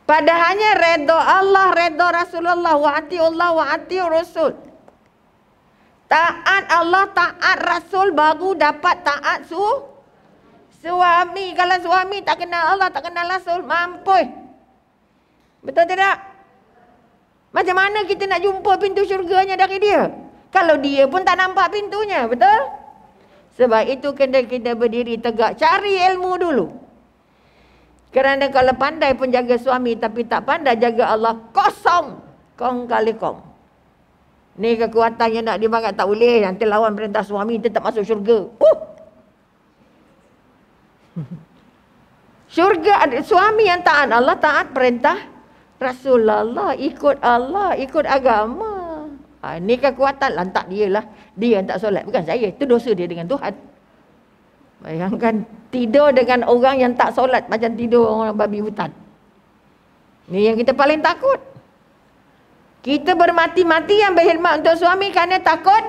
Padahalnya redha Allah, redha Rasulullah, wa atiullah wa atiur Rasul. Taat Allah, taat Rasul baru dapat taat suami. Kalau suami tak kenal Allah, tak kenal Rasul, mampus. Betul tidak? Macam mana kita nak jumpa pintu syurganya dari dia? Kalau dia pun tak nampak pintunya, betul? Sebab itu kena kita berdiri tegak, cari ilmu dulu. Kerana kalau pandai pun jaga suami tapi tak pandai jaga Allah, kosong. Kong kali kong. Ni kekuatan yang nak dimakan tak boleh. Nanti lawan perintah suami, dia tak masuk syurga. Syurga ada suami yang taat Allah, taat perintah Rasulullah, ikut Allah, ikut agama. Ni kekuatan, lantak dia lah. Dia yang tak solat, bukan saya. Itu dosa dia dengan Tuhan. Bayangkan tidur dengan orang yang tak solat macam tidur orang babi hutan. Ni yang kita paling takut. Kita bermati-matian berkhidmat untuk suami kerana takut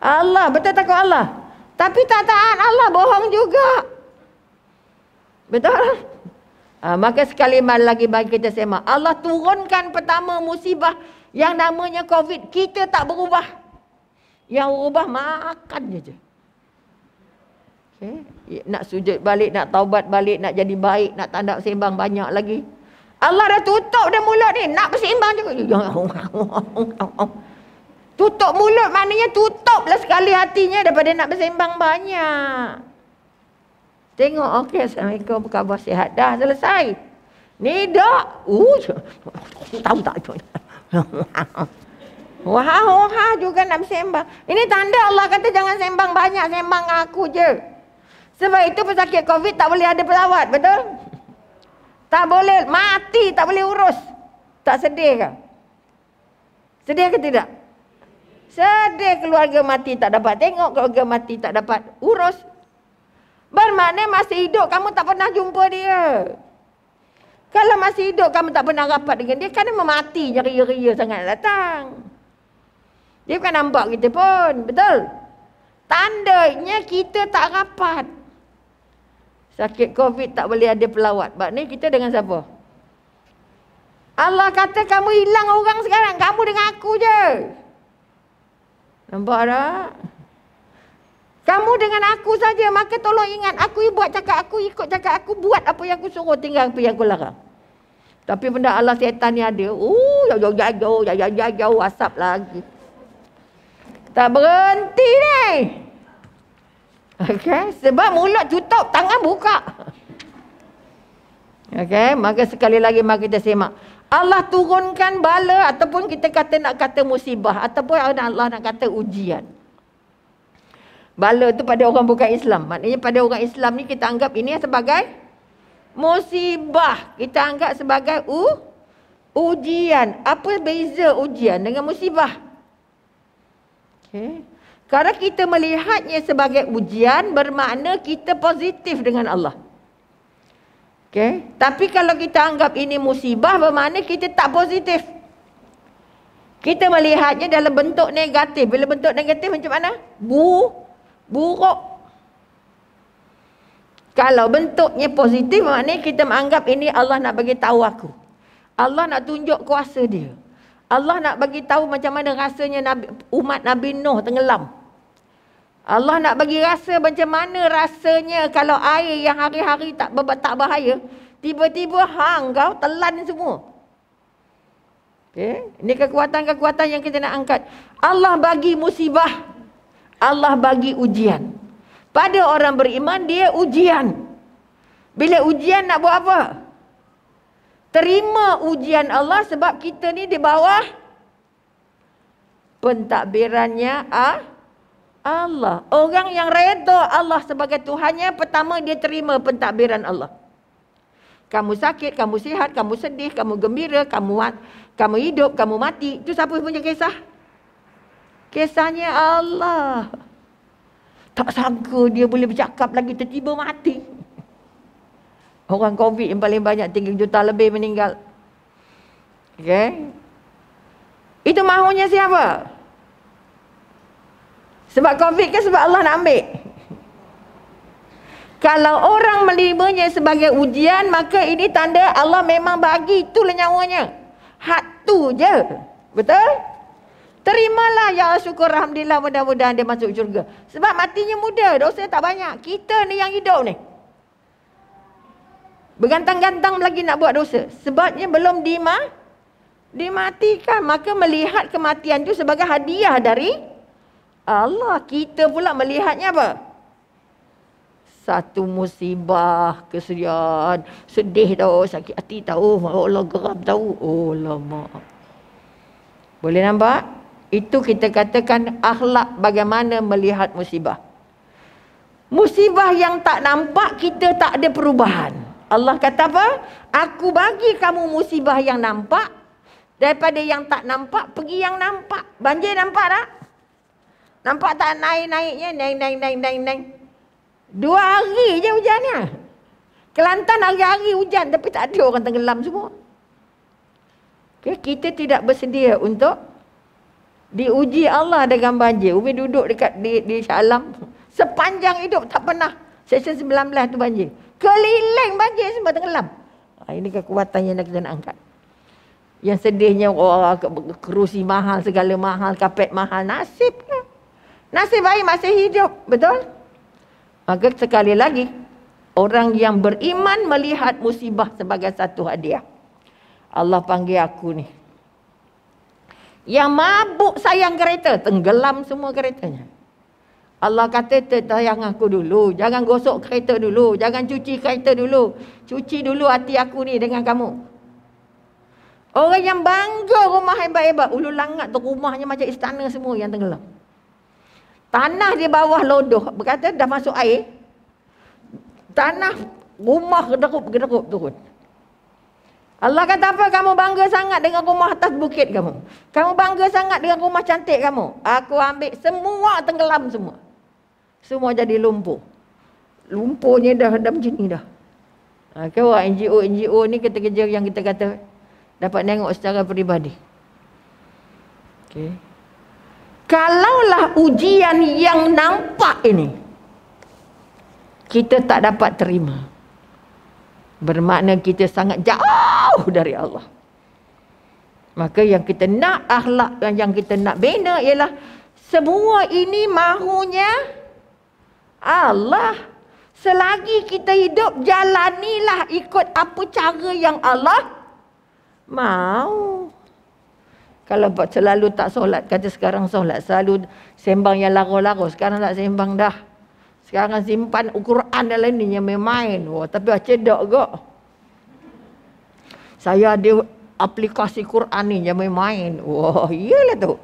Allah. Betul takut Allah. Tapi tak taat Allah, bohong juga. Betul? Maka sekali lagi bagi kita semak. Allah turunkan pertama musibah yang namanya COVID. Kita tak berubah. Yang berubah makan je. Okay. Nak sujud balik, nak taubat balik, nak jadi baik, nak tanda sembang banyak lagi. Allah dah tutup dah mulut ni. Nak bersembang juga. Tutup mulut maknanya tutuplah sekali hatinya daripada nak bersembang banyak. Tengok, okey, Assalamualaikum, apa khabar, sihat? Dah selesai. Ni dah. Tahu tak? Wah juga nak bersembang. Ini tanda Allah kata jangan sembang banyak, sembang aku je. Sebab itu pesakit COVID tak boleh ada pelawat, betul? Tak boleh, mati tak boleh urus. Tak sedih ke? Sedih ke tidak? Sedih keluarga mati tak dapat tengok, keluarga mati tak dapat urus. Bermakna masih hidup kamu tak pernah jumpa dia. Kalau masih hidup kamu tak pernah rapat dengan dia, kerana memati je ria-ria sangat datang. Dia bukan nampak kita pun, betul? Tandanya kita tak rapat. Sakit COVID tak boleh ada pelawat. Maknanya kita dengan siapa? Allah kata kamu hilang orang sekarang, kamu dengan aku je. Nampak tak? Kamu dengan aku saja, maka tolong ingat, aku buat cakap aku, ikut cakap aku, buat apa yang aku suruh, tinggal apa yang aku larang. Tapi benda Allah setan ni ada, jauh, asap lagi. Tak berhenti ni. Okey, sebab mulut tutup, tangan buka. Okey, maka sekali lagi mari kita semak. Allah turunkan bala ataupun kita kata nak kata musibah ataupun Allah nak kata ujian. Bala tu pada orang bukan Islam. Maknanya pada orang Islam ni kita anggap ini sebagai musibah. Kita anggap sebagai ujian. Apa beza ujian dengan musibah? Okay. Kalau kita melihatnya sebagai ujian, bermakna kita positif dengan Allah. Okay. Tapi kalau kita anggap ini musibah, bermakna kita tak positif. Kita melihatnya dalam bentuk negatif. Bila bentuk negatif macam mana? Buruk. Kalau bentuknya positif, maknanya kita menganggap ini Allah nak bagi tahu aku. Allah nak tunjuk kuasa dia. Allah nak bagi tahu macam mana rasanya umat Nabi Nuh tenggelam. Allah nak bagi rasa macam mana rasanya kalau air yang hari-hari tak bahaya, tiba-tiba hang kau telan semua. Okay. Ini kekuatan-kekuatan yang kita nak angkat. Allah bagi musibah. Allah bagi ujian. Pada orang beriman, dia ujian. Bila ujian nak buat apa? Terima ujian Allah sebab kita ni di bawah pentadbirannya Allah. Orang yang redha Allah sebagai Tuhannya, pertama dia terima pentadbiran Allah. Kamu sakit, kamu sihat, kamu sedih, kamu gembira, kamu hidup, kamu mati. Itu siapa punya kisah? Kisahnya Allah. Tak sangka dia boleh bercakap lagi, tiba-tiba mati. Orang COVID yang paling banyak 3 juta lebih meninggal. Okay. Itu mahunya siapa? Sebab COVID ke sebab Allah nak ambil? Kalau orang menerimanya sebagai ujian, maka ini tanda Allah memang bagi, itulah nyawanya. Hak tu je. Betul? Terimalah, ya syukur, alhamdulillah, mudah-mudahan dia masuk syurga. Sebab matinya muda, dosa tak banyak. Kita ni yang hidup ni bergantang-gantang lagi nak buat dosa. Sebabnya belum dimatikan. Maka melihat kematian itu sebagai hadiah dari Allah. Kita pula melihatnya apa? Satu musibah, kesedihan, sedih tahu, sakit hati tahu, Allah geram tahu. Oh lama. Boleh nampak? Itu kita katakan akhlak bagaimana melihat musibah. Musibah yang tak nampak, kita tak ada perubahan. Allah kata apa? Aku bagi kamu musibah yang nampak, daripada yang tak nampak, pergi yang nampak. Banjir nampak tak? Nampak tak naik-naiknya? Naik. 2 hari je hujannya. Kelantan hari-hari hujan, tapi tak ada orang tenggelam semua. Okay, kita tidak bersedia untuk diuji Allah dengan banjir. Umi duduk dekat di Shah Alam, sepanjang hidup tak pernah Seksyen 19 tu banjir. Keliling banjir semua tenggelam. Ini kekuatan yang kita nak angkat. Yang sedihnya, kerusi mahal, segala mahal, kapet mahal. Nasib lah. Nasib baik masih hidup. Betul? Maka sekali lagi, orang yang beriman melihat musibah sebagai satu hadiah. Allah panggil aku ni. Yang mabuk sayang kereta, tenggelam semua keretanya. Allah kata, sayang aku dulu. Jangan gosok kereta dulu. Jangan cuci kereta dulu. Cuci dulu hati aku ni dengan kamu. Orang yang bangga rumah hebat-hebat. Ulu Langat tu rumahnya macam istana semua yang tenggelam. Tanah di bawah lodoh. Berkata dah masuk air. Tanah rumah gederup turun. Allah kata apa? Kamu bangga sangat dengan rumah atas bukit kamu. Kamu bangga sangat dengan rumah cantik kamu. Aku ambil semua, tenggelam semua. Semua jadi lumpur. Lumpurnya dah macam ni dah. Kau NGO ni kerja yang kita kata dapat tengok secara peribadi. Okay. Kalaulah ujian yang nampak ini kita tak dapat terima, bermakna kita sangat jauh dari Allah. Maka yang kita nak akhlak, yang kita nak bina ialah semua ini mahunya Allah. Selagi kita hidup, jalanilah ikut apa cara yang Allah mau. Kalau selalu tak solat, kata sekarang solat, selalu sembang yang larut-larut, sekarang tak sembang dah. Sekarang simpan Al-Quran dalam ni yang main. Wah, tapi cedok kok. Saya ada aplikasi Quran ni yang main. Wah, iyalah tu.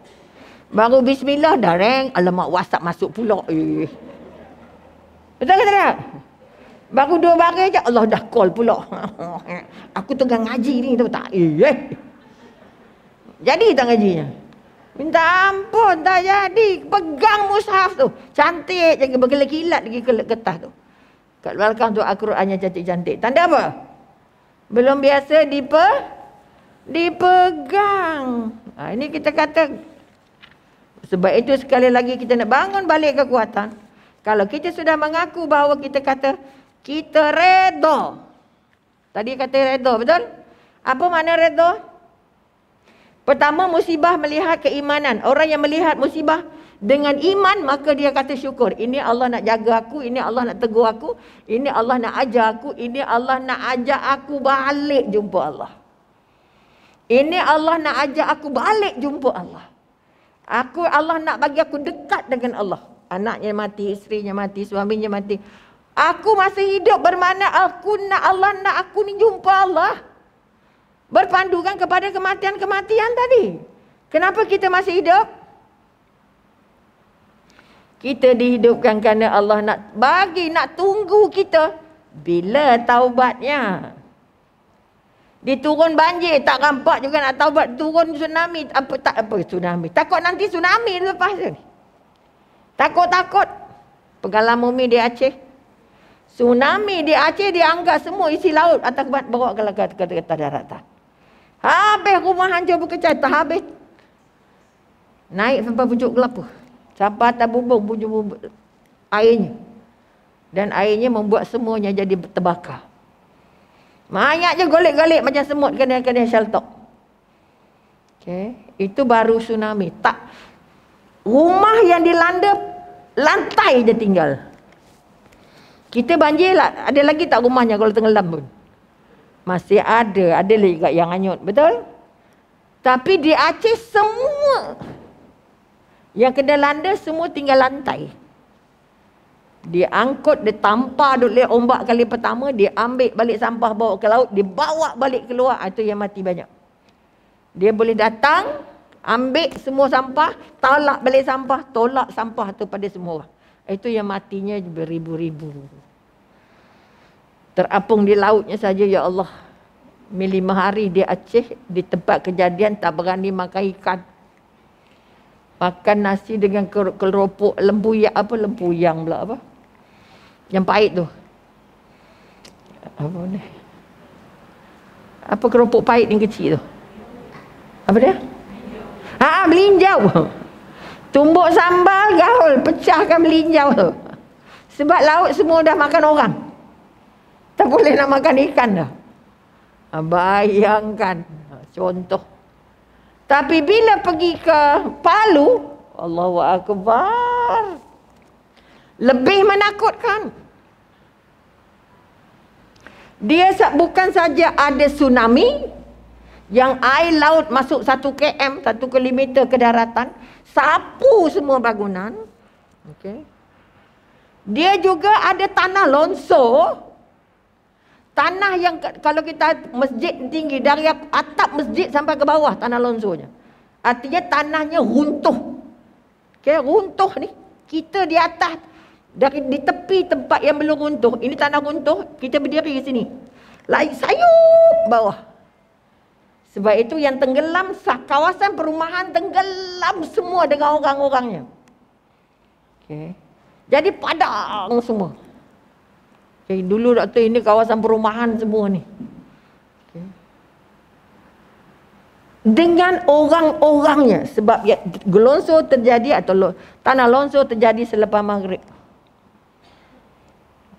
Baru bismillah dah reng, alamak WhatsApp masuk pula. Betul ke tak? Baru 2 baris je Allah dah call pula. Aku tengah ngaji ni tahu tak? Jadi tak ngajinya? Minta ampun tak jadi. Pegang mushaf tu. Cantik je, berkilat-kilat lagi kertas tu. Kat belakang tu Al-Qurannya cantik-cantik. Tanda apa? Belum biasa dipegang. Ini kita kata. Sebab itu sekali lagi kita nak bangun balik kekuatan. Kalau kita sudah mengaku bahawa kita kata kita redha. Tadi kata redha, betul? Apa makna redha? Pertama, musibah melihat keimanan. Orang yang melihat musibah, Dengan iman maka dia kata syukur. Ini Allah nak jaga aku, ini Allah nak tegur aku, ini Allah nak ajar aku, ini Allah nak ajak aku balik jumpa Allah. Ini Allah nak ajak aku balik jumpa Allah. Allah nak bagi aku dekat dengan Allah. Anaknya mati, isterinya mati, suaminya mati. Aku masih hidup bermakna Allah nak aku ni jumpa Allah. Berpandukan kepada kematian-kematian tadi. Kenapa kita masih hidup? Kita dihidupkan kerana Allah nak tunggu kita. Bila taubatnya? Diturun banjir, tak rampak juga nak taubat. Turun tsunami, tsunami. Takut nanti tsunami lepas ni. Takut. Pengalaman di Aceh. Tsunami di Aceh dianggap semua isi laut atas bawa ke daratan. Habis rumah hancur berkecai, tak habis. Naik sampai pucuk kelapa. Sampai atas bubung airnya. Dan airnya membuat semuanya jadi terbakar. Mayat je golek-golek macam semut kena sheltok. Okay. Itu baru tsunami. Tak. Rumah yang dilanda, lantai je tinggal. Kita banjir lah. Ada lagi tak rumahnya kalau tenggelam pun? Masih ada. Ada lagi yang hanyut. Betul? Tapi di Aceh semua yang kena landa semua tinggal lantai. Diangkut, ditampar oleh ombak kali pertama, dia ambil balik sampah bawa ke laut, dibawa balik keluar. Itu yang mati banyak. Dia boleh datang, ambil semua sampah, tolak balik sampah, tolak sampah tu pada semua orang. Itu yang matinya beribu-ribu. Terapung di lautnya saja, ya Allah. 5 hari di Aceh, di tempat kejadian tak berani makan ikan. Makan nasi dengan keropok lempuyang pula apa? Yang pahit tu. Apa ni? Apa keropok pahit yang kecil tu? Apa dia? Melinjau. Tumbuk sambal gaul, pecahkan melinjau tu. Sebab laut semua dah makan orang. Tak boleh nak makan ikan dah. Bayangkan contoh. Tapi bila pergi ke Palu, Allahu Akbar, lebih menakutkan. Dia bukan saja ada tsunami yang air laut masuk 1 km, 1 kilometer ke daratan, sapu semua bangunan. Okay. Dia juga ada tanah longsor. Tanah yang kalau kita masjid tinggi, dari atap masjid sampai ke bawah tanah longsornya. Artinya tanahnya runtuh. Okay, runtuh ni. Kita di atas, di tepi tempat yang belum runtuh. Ini tanah runtuh, kita berdiri di sini. Lain sayup bawah. Sebab itu yang tenggelam, kawasan perumahan tenggelam semua dengan orang-orangnya. Okay. Jadi padang semua. Okay, dulu doktor, ini kawasan perumahan semua ni. Okay. Dengan orang-orangnya. Sebab longsor terjadi atau tanah longsor terjadi selepas maghrib.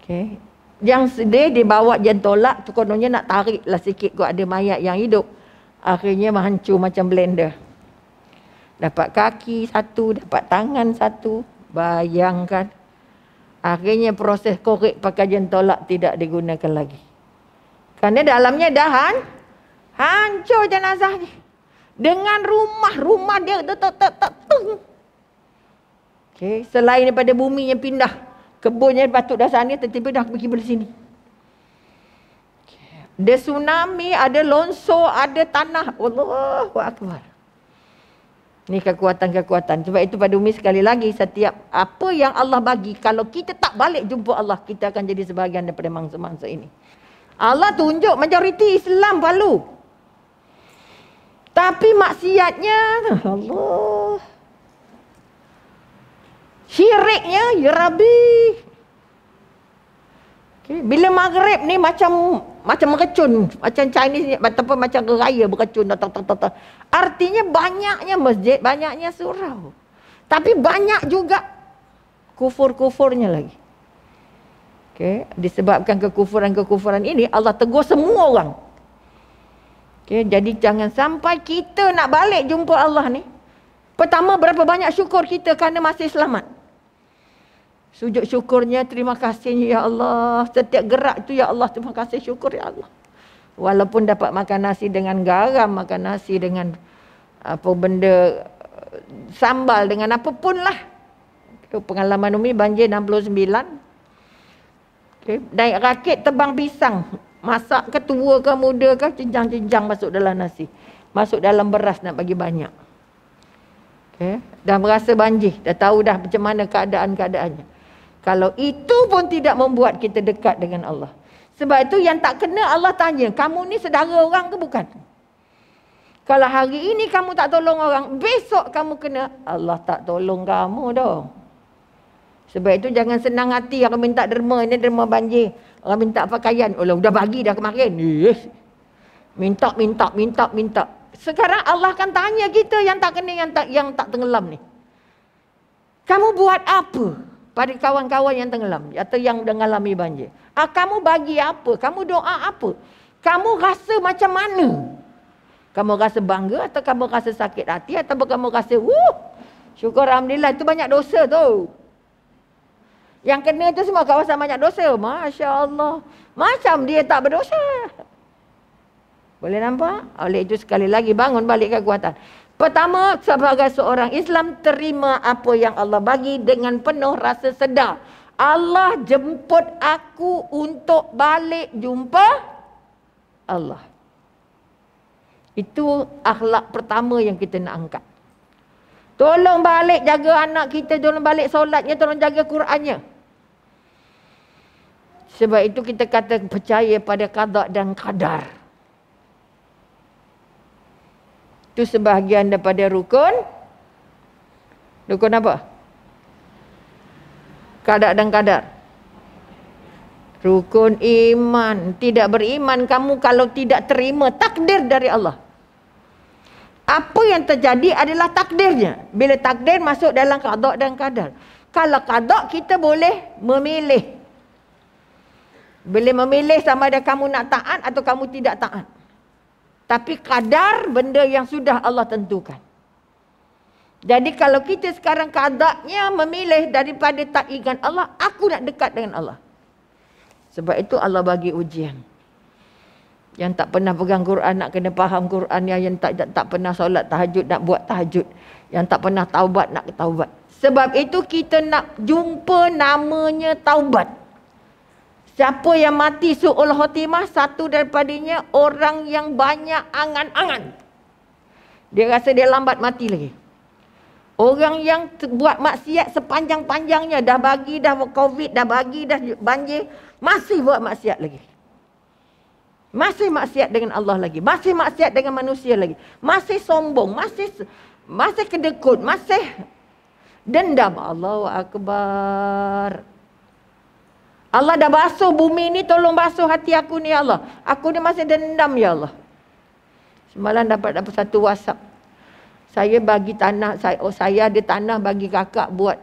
Okay. Yang sedih dibawa jentolak tu, kononnya nak tarik lah sikit kau ada mayat yang hidup. Akhirnya hancur macam blender. Dapat kaki satu, dapat tangan satu. Bayangkan. Akhirnya proses korek pakai jentolak tidak digunakan lagi. Kerana dalamnya dah hancur jenazahnya. Dengan rumah dia okay. Selain daripada bumi yang pindah, kebunnya patut dah sana, tiba-tiba dah pergi belah sini. Okay. Ada tsunami, ada longsor, ada tanah. Allahu Akbar. Ini kekuatan-kekuatan. Sebab itu pada Umi sekali lagi, setiap apa yang Allah bagi, kalau kita tak balik jumpa Allah, kita akan jadi sebahagian daripada mangsa-mangsa ini. Allah tunjuk majoriti Islam Palu. Tapi maksiatnya, Allah. Syiriknya, ya Rabbi. Okay. Bila maghrib ni macam mercun, macam Chinese ataupun macam raya berkecun. Artinya banyaknya masjid, banyaknya surau. Tapi banyak juga kufur-kufurnya lagi. Okay. Disebabkan kekufuran-kekufuran ini, Allah tegur semua orang. Okay. Jadi jangan sampai kita nak balik jumpa Allah ni, Pertama, berapa banyak syukur kita kerana masih selamat. Sujud syukurnya, terima kasih ya Allah. Setiap gerak tu ya Allah, terima kasih, syukur ya Allah. Walaupun dapat makan nasi dengan garam, makan nasi dengan apa benda, sambal dengan apa pun lah. Pengalaman Umi banjir 69. Naik rakit tebang pisang. Masak ke tua ke muda ke, jenjang-jenjang masuk dalam nasi. Masuk dalam beras nak bagi banyak. Dah merasa banjir. Dah tahu dah macam mana keadaannya. Kalau itu pun tidak membuat kita dekat dengan Allah. Sebab itu yang tak kena Allah tanya, kamu ni saudara orang ke bukan? Kalau hari ini kamu tak tolong orang, besok kamu kena, Allah tak tolong kamu dah. Sebab itu jangan senang hati orang minta derma, ini derma banjir. Orang minta pakaian, Allah dah bagi dah kemarin. Minta. Sekarang Allah akan tanya kita yang tak kena, yang tak tenggelam ni. Kamu buat apa pada kawan-kawan yang tenggelam atau yang mengalami banjir? Kamu bagi apa? Kamu doa apa? Kamu rasa macam mana? Kamu rasa bangga atau kamu rasa sakit hati atau kamu rasa syukur alhamdulillah, itu banyak dosa tu. Yang kena tu semua kawasan banyak dosa. Masya Allah. Macam dia tak berdosa. Boleh nampak? Oleh itu sekali lagi bangun balik kekuatan. Pertama, sebagai seorang Islam, terima apa yang Allah bagi dengan penuh rasa sedar. Allah jemput aku untuk balik jumpa Allah. Itu akhlak pertama yang kita nak angkat. Tolong balik jaga anak kita, tolong balik solatnya, tolong jaga Qurannya. Sebab itu kita kata percaya pada qada dan qadar. Itu sebahagian daripada rukun. Rukun apa? Qada dan qadar. Rukun iman. Tidak beriman kamu kalau tidak terima takdir dari Allah. Apa yang terjadi adalah takdirnya. Bila takdir masuk dalam qada dan qadar. Kalau qada kita boleh memilih. Boleh memilih sama ada kamu nak taat atau kamu tidak taat. Tapi qadar benda yang sudah Allah tentukan. Jadi kalau kita sekarang qadarnya memilih daripada tak ingat Allah, aku nak dekat dengan Allah. Sebab itu Allah bagi ujian. Yang tak pernah pegang Quran nak kena faham Quran, yang tak pernah solat tahajud nak buat tahajud, yang tak pernah taubat nak taubat. Sebab itu kita nak jumpa namanya taubat. Siapa yang mati su'ul khotimah, satu daripadanya orang yang banyak angan-angan. Dia rasa dia lambat mati lagi. Orang yang buat maksiat sepanjang-panjangnya, dah bagi dah COVID, dah bagi dah banjir, masih buat maksiat lagi. Masih maksiat dengan Allah lagi, masih maksiat dengan manusia lagi, masih sombong, masih kedekut, masih dendam. Allahu Akbar. Allah dah basuh bumi ni, tolong basuh hati aku ni ya Allah. Aku ni masih dendam ya Allah. Semalam dapat satu WhatsApp. Saya bagi tanah, saya ada tanah bagi kakak buat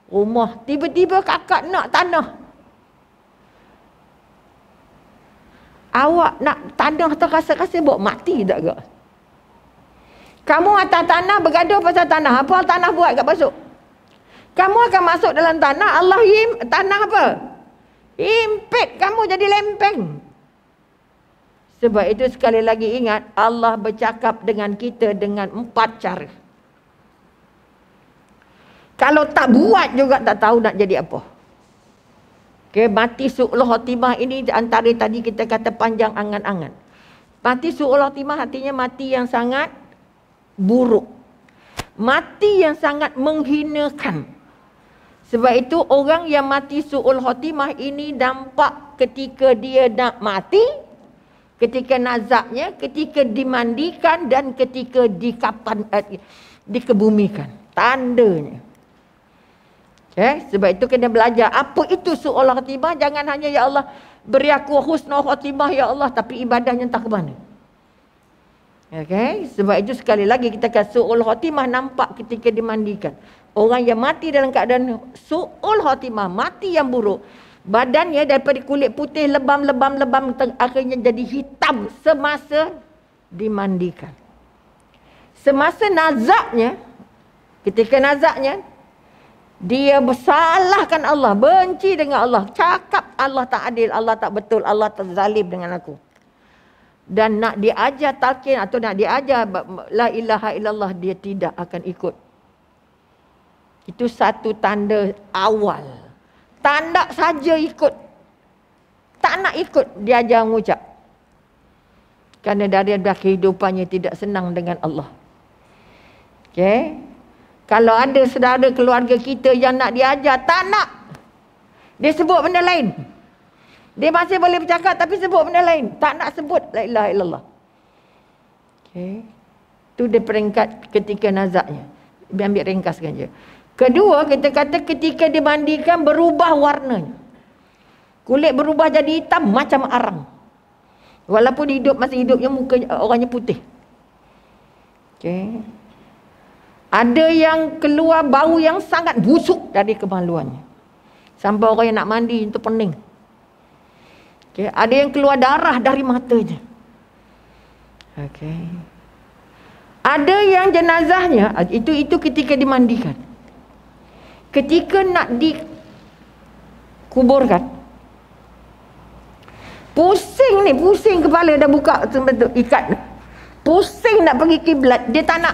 rumah. Tiba-tiba kakak nak tanah. Awak nak tanah tu rasa-rasa buat mati tak ke? Kamu atas tanah bergaduh pasal tanah. Apa tanah buat kat masuk? Kamu akan masuk dalam tanah, Allah tanah apa? Impit kamu jadi lempeng. Sebab itu sekali lagi ingat, Allah bercakap dengan kita dengan 4 cara. Kalau tak buat juga tak tahu nak jadi apa. Mati su'ul khotimah ini antara tadi kita kata panjang angan-angan. Mati su'ul khotimah artinya mati yang sangat buruk. Mati yang sangat menghinakan. Sebab itu orang yang mati su'ul khotimah ini nampak ketika dia nak mati, ketika nazaknya, ketika dimandikan dan ketika dikebumikan. Tandanya. Sebab itu kena belajar apa itu su'ul khotimah. Jangan hanya ya Allah beri aku husnul khotimah ya Allah, tapi ibadahnya tak ke mana. Sebab itu sekali lagi kita kata su'ul khotimah nampak ketika dimandikan. Orang yang mati dalam keadaan su'ul khotimah, mati yang buruk. Badannya daripada kulit putih lebam-lebam akhirnya jadi hitam semasa dimandikan. Semasa nazaknya, Ketika nazaknya, dia bersalahkan Allah, benci dengan Allah, cakap Allah tak adil, Allah tak betul, Allah tak zalim dengan aku. Dan nak diajar talqin atau nak diajar la ilaha illallah, dia tidak akan ikut. Itu satu tanda awal. Tak nak saja ikut, tak nak ikut diajar mengucap. Kerana dari kehidupannya tidak senang dengan Allah. Okey. Kalau ada saudara keluarga kita yang nak diajar, tak nak. Dia sebut benda lain. Dia masih boleh bercakap tapi sebut benda lain. Tak nak sebut la ilaha illallah. Okey. Itu dia peringkat ketika nazaknya. Dia ambil ringkaskan je. Kedua, kita kata ketika dimandikan berubah warnanya. Kulit berubah jadi hitam macam arang. Walaupun masih hidupnya muka orangnya putih. Okey. Ada yang keluar bau yang sangat busuk dari kemaluannya. Sampai orang yang nak mandi itu pening. Okay. Ada yang keluar darah dari matanya. Okay. Ada yang jenazahnya, itu ketika dimandikan. Ketika nak dikuburkan. Pusing kepala dah buka ikat. Pusing nak pergi kiblat, dia tak nak.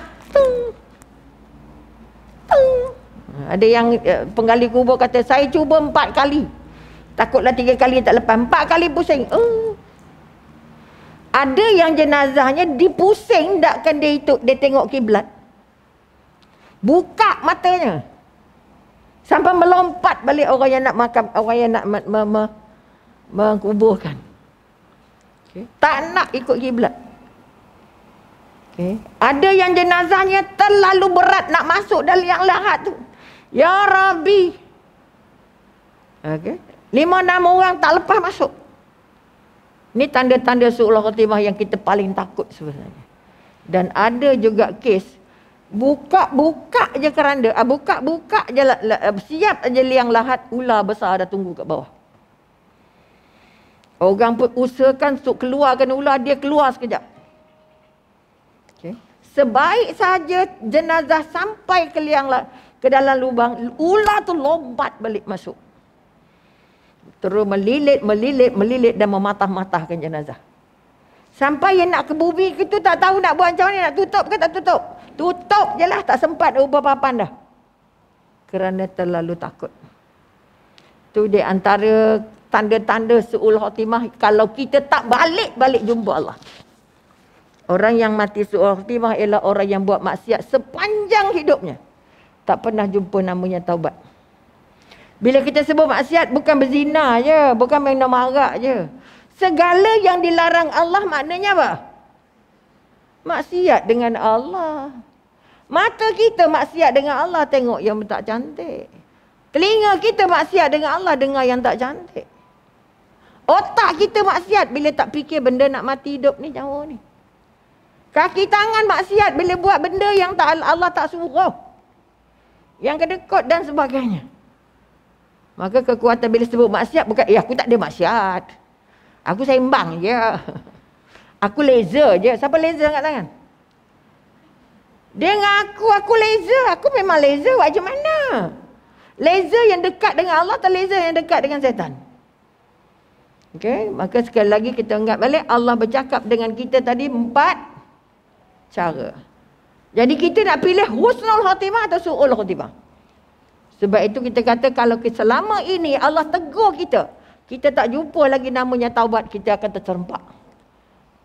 Ada yang penggali kubur kata, saya cuba 4 kali. Takutlah 3 kali tak lepas. 4 kali pusing. Ada yang jenazahnya dipusing, takkan dia tengok kiblat. Buka matanya. Sampai melompat balik orang yang nak makam, orang yang nak mengkuburkan. Okay. Tak nak ikut kiblat. Okay. Ada yang jenazahnya terlalu berat nak masuk dalam yang lahat tu. Ya Rabbi. Okay. 5-6 orang tak lepas masuk. Ini tanda-tanda su'ul khatimah yang kita paling takut sebenarnya. Dan ada juga kes buka je keranda, buka je siap aja liang lahat, ular besar dah tunggu kat bawah. Orang pun usahakan untuk keluarkan ular, dia keluar sekejap. Okay. Sebaik saja jenazah sampai ke dalam lubang, ular tu lompat balik masuk. Terus melilit dan mematah-matahkan jenazah. Sampai yang nak ke bumi itu tak tahu nak buat macam mana, nak tutup ke tak tutup. Tutup je lah, tak sempat ubah papan dah. Kerana terlalu takut. Itu di antara tanda-tanda su'ul khatimah kalau kita tak balik jumpa Allah. Orang yang mati su'ul khatimah ialah orang yang buat maksiat sepanjang hidupnya. Tak pernah jumpa namanya taubat. Bila kita sebut maksiat, bukan berzina je, bukan minum arak je. Segala yang dilarang Allah maknanya apa? Maksiat dengan Allah. Mata kita maksiat dengan Allah, tengok yang tak cantik. Telinga kita maksiat dengan Allah, dengar yang tak cantik. Otak kita maksiat bila tak fikir benda nak mati hidup ni, nyawa ni. Kaki tangan maksiat bila buat benda yang Allah tak suruh. Yang kedekut dan sebagainya. Maka kekuatan bila sebut maksiat bukan, aku tak ada maksiat. Aku sembang je. Aku laser je. Siapa laser kat tangan? Dia ngaku aku laser. Aku memang laser. Macam mana? Laser yang dekat dengan Allah atau laser yang dekat dengan setan? Okay. Maka sekali lagi kita ingat balik, Allah bercakap dengan kita tadi 4 cara. Jadi kita nak pilih husnul khatimah atau su'ul khatimah. Sebab itu kita kata kalau selama ini Allah tegur kita, kita tak jumpa lagi namanya taubat, kita akan terserempak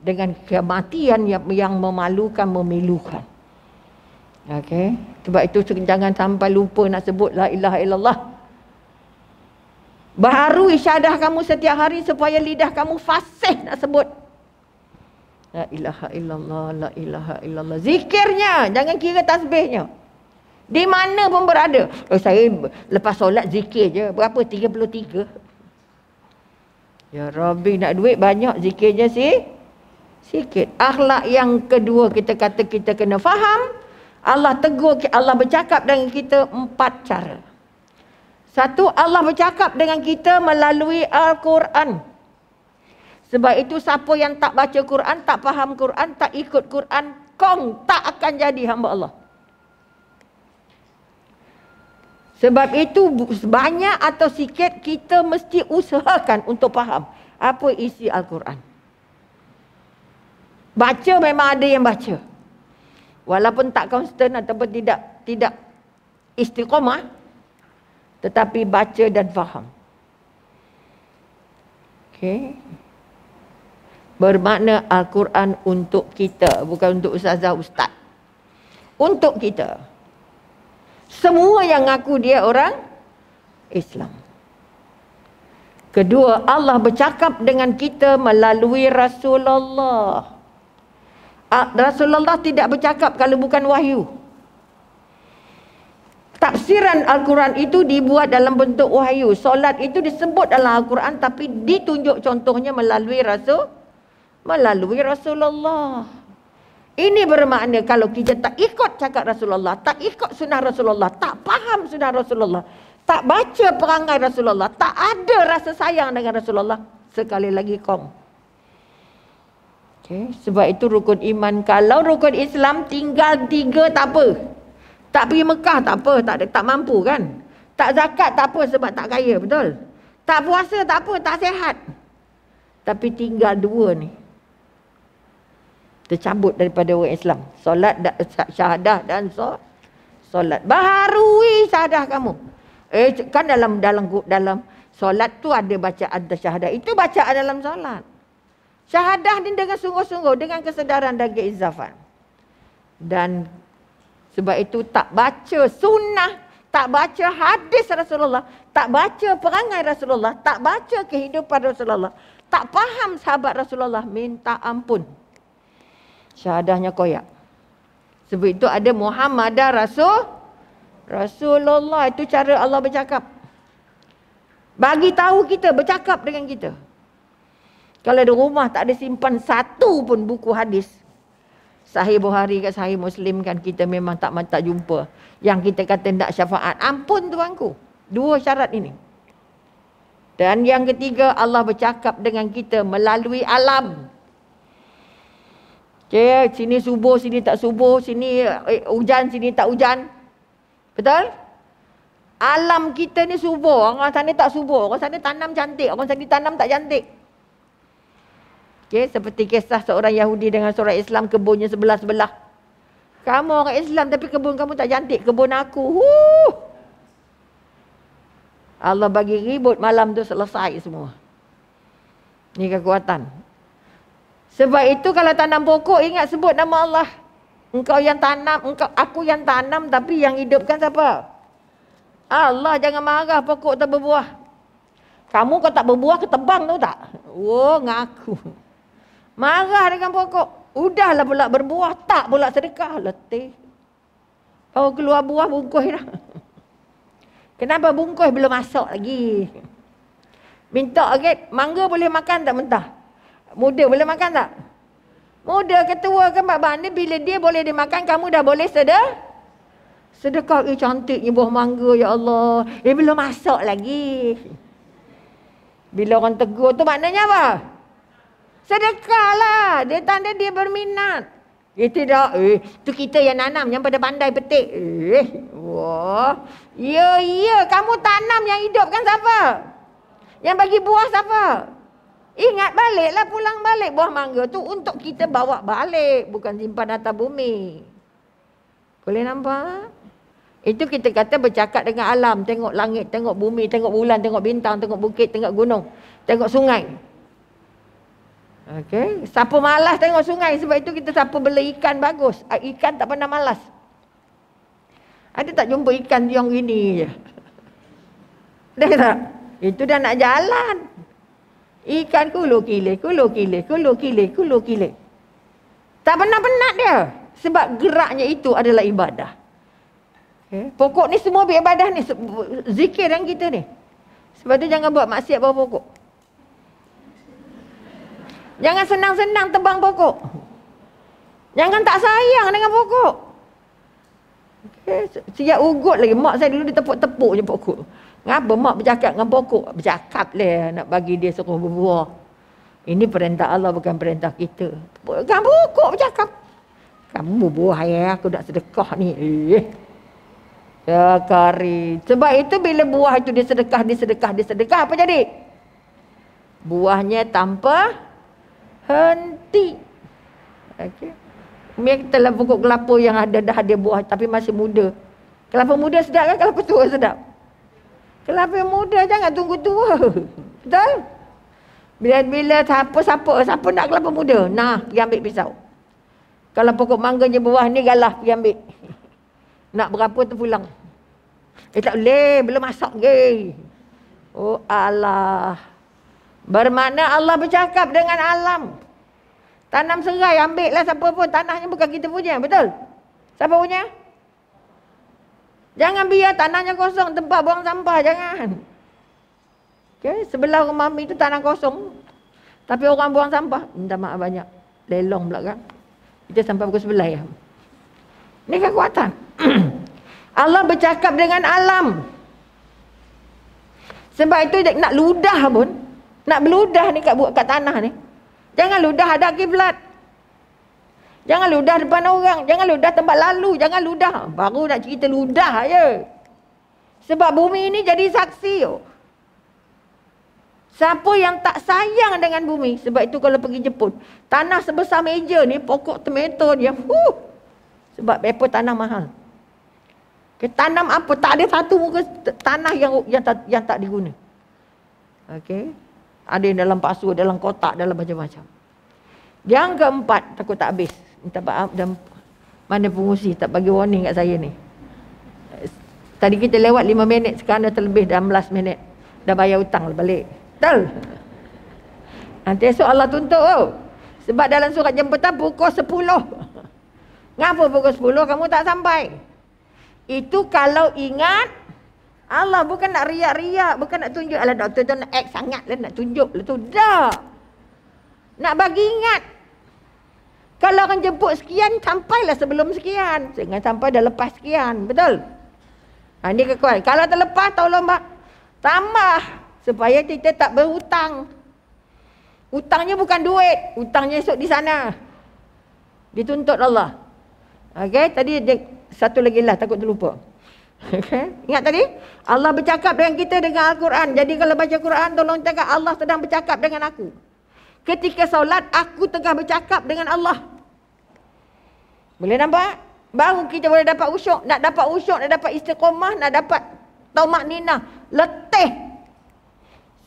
dengan kematian yang memalukan, memilukan. Okey. Sebab itu jangan sampai lupa nak sebut la ilaha illallah. Baharui syahadah kamu setiap hari supaya lidah kamu fasih nak sebut la ilaha illallah, la ilaha illallah. Zikirnya, jangan kira tasbihnya. Di mana pun berada. Saya lepas solat zikir je. Berapa? 33. Ya Rabbi, nak duit banyak, zikirnya sikit. Akhlak yang kedua kita kata kita kena faham. Allah tegur, Allah bercakap dengan kita 4 cara. Satu, Allah bercakap dengan kita melalui Al-Quran. Sebab itu siapa yang tak baca Quran, tak faham Quran, tak ikut Quran, tak akan jadi hamba Allah. Sebab itu banyak atau sikit kita mesti usahakan untuk faham apa isi Al-Quran. Baca memang ada yang baca. Walaupun tak konsisten ataupun tidak istiqamah, tetapi baca dan faham. Okey. Bermakna Al-Quran untuk kita, bukan untuk ustazah ustaz. Untuk kita. Semua yang ngaku dia orang Islam. Kedua, Allah bercakap dengan kita melalui Rasulullah. Rasulullah tidak bercakap kalau bukan wahyu. Tafsiran Al-Quran itu dibuat dalam bentuk wahyu. Solat itu disebut dalam Al-Quran tapi ditunjuk contohnya melalui Rasulullah. Ini bermakna kalau kita tak ikut cakap Rasulullah, tak ikut sunnah Rasulullah, tak faham sunnah Rasulullah, tak baca perangai Rasulullah, tak ada rasa sayang dengan Rasulullah, sekali lagi kong. Okay. Sebab itu rukun iman. Kalau rukun Islam tinggal 3 tak apa. Tak pergi Mekah tak apa, tak mampu kan. Tak zakat tak apa sebab tak kaya, betul. Tak puasa tak apa, tak sihat. Tapi tinggal 2 ni. Tercabut daripada orang Islam. Solat, syahadah dan solat. Baharui syahadah kamu. Kan dalam solat tu ada bacaan syahadah. Itu bacaan dalam solat. Syahadah ni dengan sungguh-sungguh, dengan kesedaran dan keizafan. Dan sebab itu tak baca sunnah, tak baca hadis Rasulullah, tak baca perangai Rasulullah, tak baca kehidupan Rasulullah, tak faham sahabat Rasulullah, minta ampun. Syahadahnya koyak. Sebab itu ada Muhammadah Rasulullah. Itu cara Allah bercakap. Bagi tahu kita, bercakap dengan kita. Kalau di rumah tak ada simpan satu pun buku hadis, Sahih Bukhari ke Sahih Muslim kan kita memang tak jumpa. Yang kita kata nak syafaat, ampun tuanku. 2 syarat ini. Dan yang ketiga, Allah bercakap dengan kita melalui alam. Okay, sini subuh, sini tak subuh, sini hujan, sini tak hujan. Betul? Alam kita ni subuh, orang sana tak subuh, orang sana tanam cantik, orang sana tanam tak cantik. Okay, seperti kisah seorang Yahudi dengan seorang Islam, kebunnya sebelah-sebelah. Kamu orang Islam tapi kebun kamu tak cantik, kebun aku. Allah bagi ribut malam tu selesai semua. Ni kekuatan. Sebab itu kalau tanam pokok ingat sebut nama Allah. Engkau yang tanam, aku yang tanam tapi yang hidupkan siapa? Allah. Jangan marah pokok tak berbuah. Kamu kau tak berbuah ketebang tahu tak? Ngaku. Marah dengan pokok. Udahlah pula berbuah, tak pula sedekah. Letih. Baru keluar buah bungkus dah. Kenapa bungkus belum masak lagi? Minta agak, mangga boleh makan tak mentah? Muda boleh makan tak? Muda ketua kan Pak Bang ni bila dia boleh dimakan, kamu dah boleh sedekah. Cantiknya buah mangga ya Allah. Belum masak lagi. Bila orang tegur tu maknanya apa? Sedekahlah. Dia tanda dia berminat. Tidak. Tu kita yang nanam, yang pada pandai petik. Wah. Ya. Kamu tanam, yang hidupkan siapa? Yang bagi buah siapa? Ingat baliklah, pulang balik. Buah mangga tu untuk kita bawa balik. Bukan simpan atas bumi. Boleh nampak? Itu kita kata bercakap dengan alam. Tengok langit, tengok bumi, tengok bulan, tengok bintang, tengok bukit, tengok gunung, tengok sungai. Okey, siapa malas tengok sungai? Sebab itu kita siapa beli ikan bagus. Ikan tak pernah malas. Ada tak jumpa ikan yang ini je? Ada tak? Itu dah nak jalan. Ikan kulu kile. Tak pernah penat dia. Sebab geraknya itu adalah ibadah. Okay. Pokok ni semua beribadah ni. Zikir yang kita ni. Sebab tu jangan buat maksiat bawah pokok. Jangan senang-senang tebang pokok. Jangan tak sayang dengan pokok. Okay. Siap ugut lagi. Mak saya dulu ditepuk-tepuk je pokok. Ngapa mak bercakap dengan pokok? Bercakap lah nak bagi dia suruh berbuah. Ini perintah Allah, bukan perintah kita. Dengan pokok bercakap. Kamu berbuah ya, aku nak sedekah ni. Ya kari. Sebab itu bila buah itu disedekah, apa jadi? Buahnya tanpa henti. Okey. Umi kita lah pokok kelapa yang dah ada buah tapi masih muda. Kelapa muda sedap kan? Kelapa tua sedap? Kelapa muda jangan tunggu tua. Betul? Bila siapa nak kelapa muda? Nah, pergi ambil pisau. Kalau pokok mangganya buah ni galah, pergi ambil. Nak berapa tu pulang. Tak boleh, belum masak ke. Oh Allah. Bermakna Allah bercakap dengan alam. Tanam serai, ambil lah siapa pun. Tanahnya bukan kita punya, betul? Siapa punya? Jangan biar tanahnya kosong, tempat buang sampah, jangan. Okay? Sebelah rumah Mami tu tanah kosong. Tapi orang buang sampah, minta maaf banyak. Lelong belakang. Kita sampai pukul 11 ya. Ini kekuatan. Allah bercakap dengan alam. Sebab itu nak ludah pun, nak beludah ni kat tanah ni. Jangan ludah hadap kiblat. Jangan ludah depan orang, jangan ludah tempat lalu, jangan ludah. Baru nak cerita ludah je. Sebab bumi ni jadi saksi. Siapa yang tak sayang dengan bumi, sebab itu kalau pergi Jepun, tanah sebesar meja ni, pokok tomato dia, sebab apa tanah mahal. Tanam apa? Tak ada satu muka tanah yang tak diguna. Okey. Ada yang dalam pasu, dalam kotak, dalam macam-macam. Yang keempat, takut tak habis. Minta maaf dan mana pengurusi tak bagi warning kat saya ni. Tadi kita lewat 5 minit, sekarang dah terlebih 16 minit. Dah bayar hutang balik. Betul? Nanti esok Allah tuntut. Sebab dalam surat jemputan pukul 10. Ngapa pukul 10 kamu tak sampai? Itu kalau ingat Allah, bukan nak riak-riak, bukan nak tunjuk. Alah doktor tu nak act sangat lah, nak tunjuk lah tu. Dah. Nak bagi ingat. Kalau orang jemput sekian, sampailah sebelum sekian. Jangan sampai dah lepas sekian. Betul? Ini kekuatan. Kalau terlepas, tolong tambah. Supaya kita tak berhutang. Hutangnya bukan duit. Hutangnya esok di sana. Dituntut Allah. Okey, tadi satu lagi lah, takut terlupa. Okay. Ingat tadi? Allah bercakap dengan kita dengan Al-Quran. Jadi kalau baca Quran, tolong cakap Allah sedang bercakap dengan aku. Ketika solat, aku tengah bercakap dengan Allah. Boleh nampak? Baru kita boleh dapat usyuk. Nak dapat usyuk, nak dapat istiqomah, nak dapat taumakninah. Letih.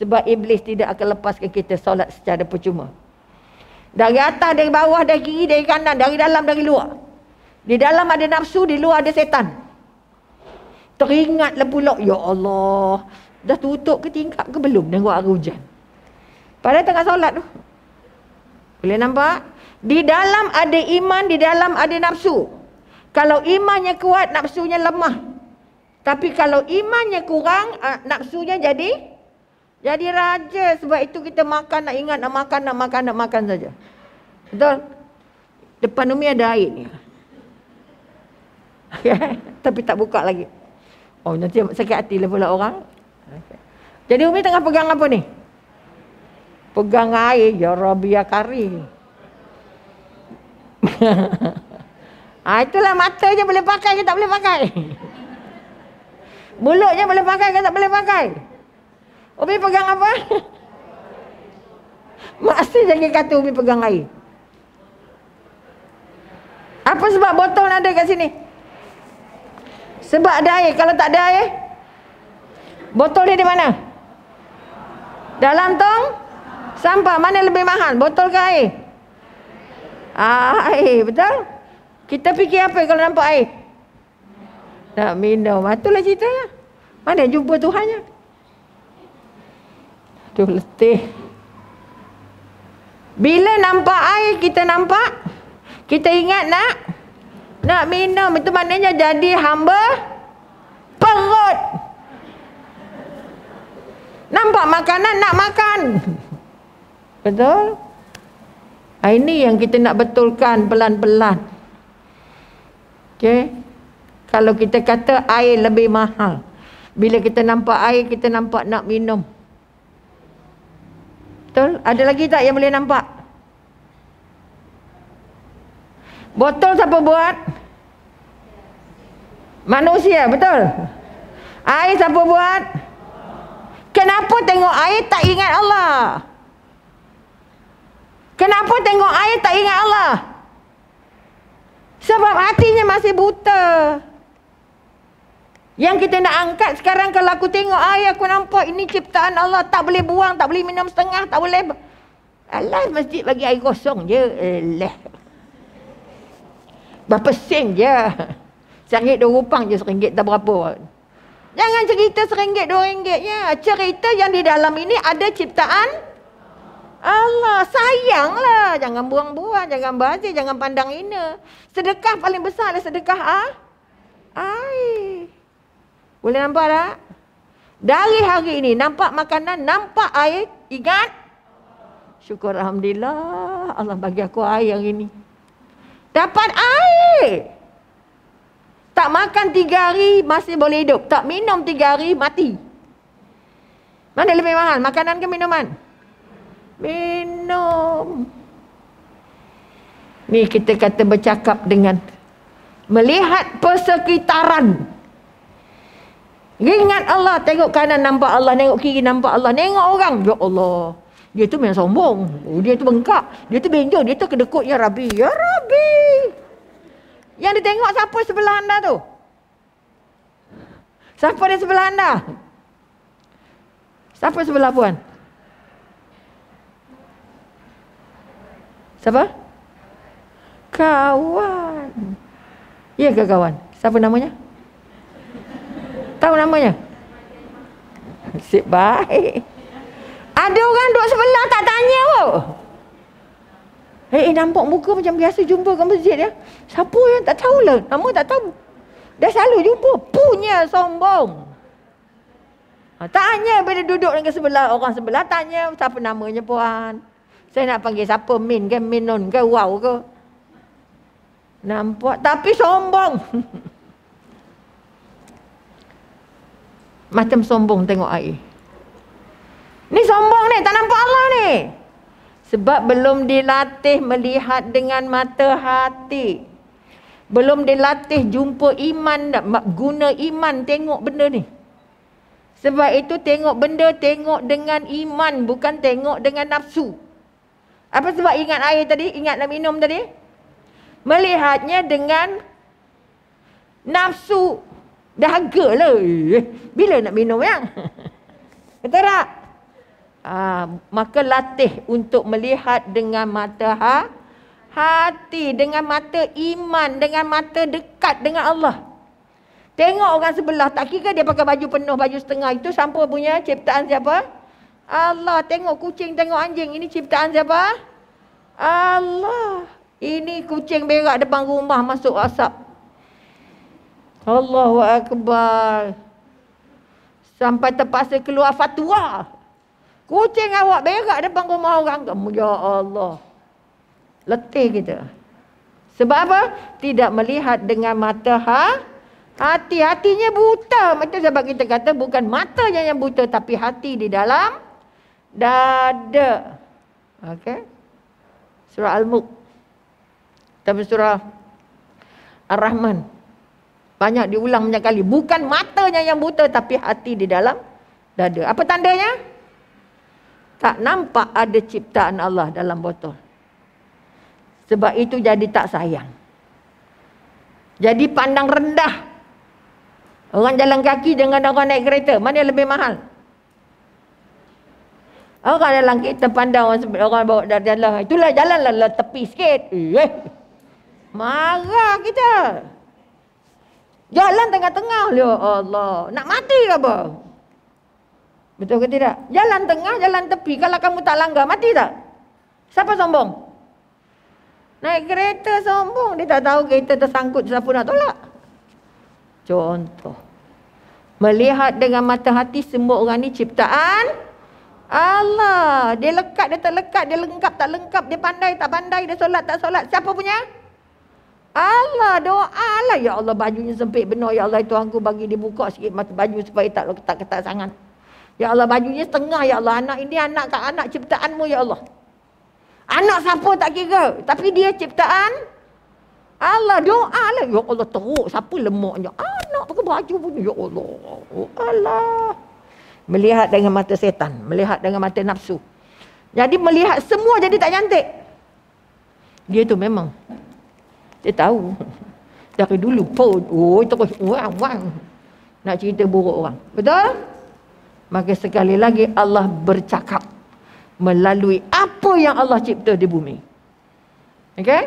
Sebab iblis tidak akan lepaskan kita solat secara percuma. Dari atas, dari bawah, dari kiri, dari kanan, dari dalam, dari luar. Di dalam ada nafsu, di luar ada setan. Teringatlah pula, ya Allah, dah tutup ke tingkap ke belum tengok air hujan. Padahal tengah solat tu. Boleh nampak? Di dalam ada iman, di dalam ada nafsu. Kalau imannya kuat, nafsunya lemah. Tapi kalau imannya kurang, nafsunya jadi raja. Sebab itu kita makan, nak ingat, nak makan saja. Betul? Depan Umi ada air ni. Tapi tak buka lagi. Oh, nanti sakit hati lah pula orang. Jadi Umi tengah pegang apa ni? Pegang air. Ya Rabbi ya Kari. Itulah mata je boleh pakai ke tak boleh pakai. Mulutnya boleh pakai ke tak boleh pakai. Umi pegang apa? Masih jangan kata Umi pegang air. Apa sebab botol ada kat sini? Sebab ada air. Kalau tak ada air, botol ni di mana? Dalam tong sampah. Mana lebih mahal? Botol ke air? Air, betul? Kita fikir apa kalau nampak air? Nak minum. Itulah ceritanya. Mana jumpa Tuhannya? Aduh, letih. Bila nampak air, kita nampak, kita ingat nak minum. Itu maknanya jadi hamba perut. Nampak makanan, nak makan. Betul? Ini yang kita nak betulkan pelan-pelan. Okey. Kalau kita kata air lebih mahal, bila kita nampak air, kita nampak nak minum. Betul? Ada lagi tak yang boleh nampak? Botol siapa buat? Manusia, betul? Air siapa buat? Kenapa tengok air tak ingat Allah? Kenapa tengok air tak ingat Allah? Sebab hatinya masih buta. Yang kita nak angkat sekarang, kalau aku tengok air, aku nampak ini ciptaan Allah. Tak boleh buang, tak boleh minum setengah, tak boleh. Alah, masjid bagi air kosong je. Alah. Berapa sen je. RM1 2 je, RM1 tak berapa. Jangan cerita RM1 RM2 je. Cerita yang di dalam ini ada ciptaan Allah. Sayanglah. Jangan buang-buang, jangan bazir, jangan pandang hina. Sedekah paling besar adalah sedekah air. Boleh nampak tak? Dari hari ini nampak makanan, nampak air, ingat? Syukur Alhamdulillah, Allah bagi aku air hari ini. Dapat air. Tak makan 3 hari masih boleh hidup. Tak minum 3 hari mati. Mana lebih mahal, makanan ke minuman? Minum. Ni kita kata bercakap dengan melihat persekitaran. Ingat Allah, tengok kanan nampak Allah, tengok kiri nampak Allah, tengok orang, ya Allah. Dia tu memang sombong, dia tu bengkak, dia tu benjol, dia tu kedekut, ya Rabbi, ya Rabbi. Yang dia tengok siapa sebelah anda tu? Siapa di sebelah anda? Siapa sebelah puan? Siapa? Kawan. Ya ke kawan? Siapa namanya? Tahu namanya? Nasib baik. Ada orang duduk sebelah tak tanya pun. Nampak muka macam biasa jumpa kat masjid ya. Siapa yang tak tahulah. Nama tak tahu. Dah selalu jumpa. Punya sombong. Tanya bila duduk dengan sebelah orang sebelah. Tanya siapa namanya puan. Saya nak panggil siapa, Min ke, Minun ke, Wow ke. Nampak. Tapi sombong. Macam sombong tengok air. Ni sombong ni, tak nampak Allah ni. Sebab belum dilatih melihat dengan mata hati. Belum dilatih jumpa iman, guna iman tengok benda ni. Sebab itu tengok benda, tengok dengan iman, bukan tengok dengan nafsu. Apa sebab ingat air tadi? Ingat nak minum tadi? Melihatnya dengan nafsu. Dahaga lah. Bila nak minum yang? Betul tak? Maka latih untuk melihat dengan mata hati, dengan mata iman, dengan mata dekat dengan Allah. Tengok orang sebelah, tak kira dia pakai baju penuh, baju setengah. Itu sampul punya ciptaan siapa? Allah. Tengok kucing, tengok anjing. Ini ciptaan siapa? Allah. Ini kucing berak depan rumah masuk asap. Allahu Akbar. Sampai terpaksa keluar fatwa. Kucing awak berak depan rumah orang. Ya Allah. Letih kita. Sebab apa? Tidak melihat dengan mata hati. Hatinya buta. Macam sebab kita kata bukan matanya yang buta, tapi hati di dalam dada. Okey. Surah Al-Mulk. Tapi surah Ar-Rahman. Banyak diulang banyak kali. Bukan matanya yang buta, tapi hati di dalam dada. Apa tandanya? Tak nampak ada ciptaan Allah dalam botol. Sebab itu jadi tak sayang. Jadi pandang rendah. Orang jalan kaki dengan orang naik kereta, mana yang lebih mahal? Orang dalam kereta pandang orang bawa jalan. Itulah jalanlah tepi sikit. Marah kita. Jalan tengah-tengah. Ya Allah. Nak mati ke apa? Betul ke tidak? Jalan tengah, jalan tepi. Kalau kamu tak langgar, mati tak? Siapa sombong? Naik kereta sombong. Dia tak tahu kereta tersangkut, siapa nak tolak? Contoh. Melihat dengan mata hati, semua orang ni ciptaan Allah. Dia lekat, dia tak lekat. Dia lengkap, tak lengkap. Dia pandai, tak pandai. Dia solat, tak solat. Siapa punya? Allah. Doa lah. Ya Allah, bajunya sempit benar. Ya Allah, Tuhanku bagi dia buka sikit mata baju supaya tak ketat sangat. Ya Allah, bajunya setengah. Ya Allah, anak ini anak ciptaanmu. Ya Allah. Anak siapa tak kira. Tapi dia ciptaan Allah. Doa lah. Ya Allah, teruk. Siapa lemaknya? Anak baju pun, ya Allah. Allah. Melihat dengan mata setan, melihat dengan mata nafsu. Jadi melihat semua jadi tak cantik. Dia tu memang, dia tahu. Dari dulu pun, terus wang. Nak cerita buruk orang. Betul? Maka sekali lagi Allah bercakap melalui apa yang Allah cipta di bumi. Okey?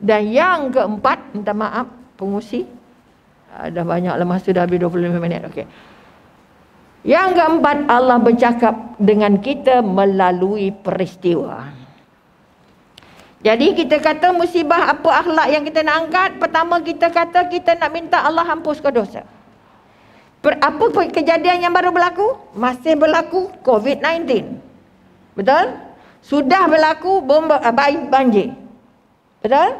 Dan yang keempat, minta maaf pengusi. Dah banyaklah masa, dah habis 25 minit. Okey. Yang keempat, Allah bercakap dengan kita melalui peristiwa. Jadi kita kata musibah apa akhlak yang kita nak angkat? Pertama kita kata kita nak minta Allah hapuskan dosa. Apa kejadian yang baru berlaku? Masih berlaku COVID-19. Betul? Sudah berlaku banjir. Betul?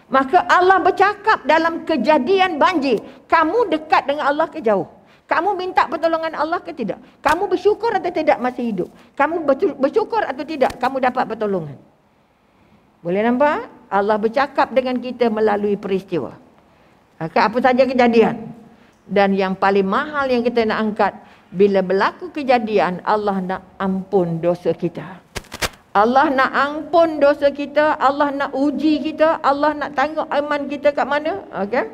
Maka Allah bercakap dalam kejadian banjir. Kamu dekat dengan Allah ke jauh? Kamu minta pertolongan Allah ke tidak? Kamu bersyukur atau tidak masih hidup? Kamu bersyukur atau tidak kamu dapat pertolongan? Boleh nampak? Allah bercakap dengan kita melalui peristiwa. Apa saja kejadian. Dan yang paling mahal yang kita nak angkat, bila berlaku kejadian, Allah nak ampun dosa kita. Allah nak ampun dosa kita, Allah nak uji kita, Allah nak tengok iman kita kat mana. Okey?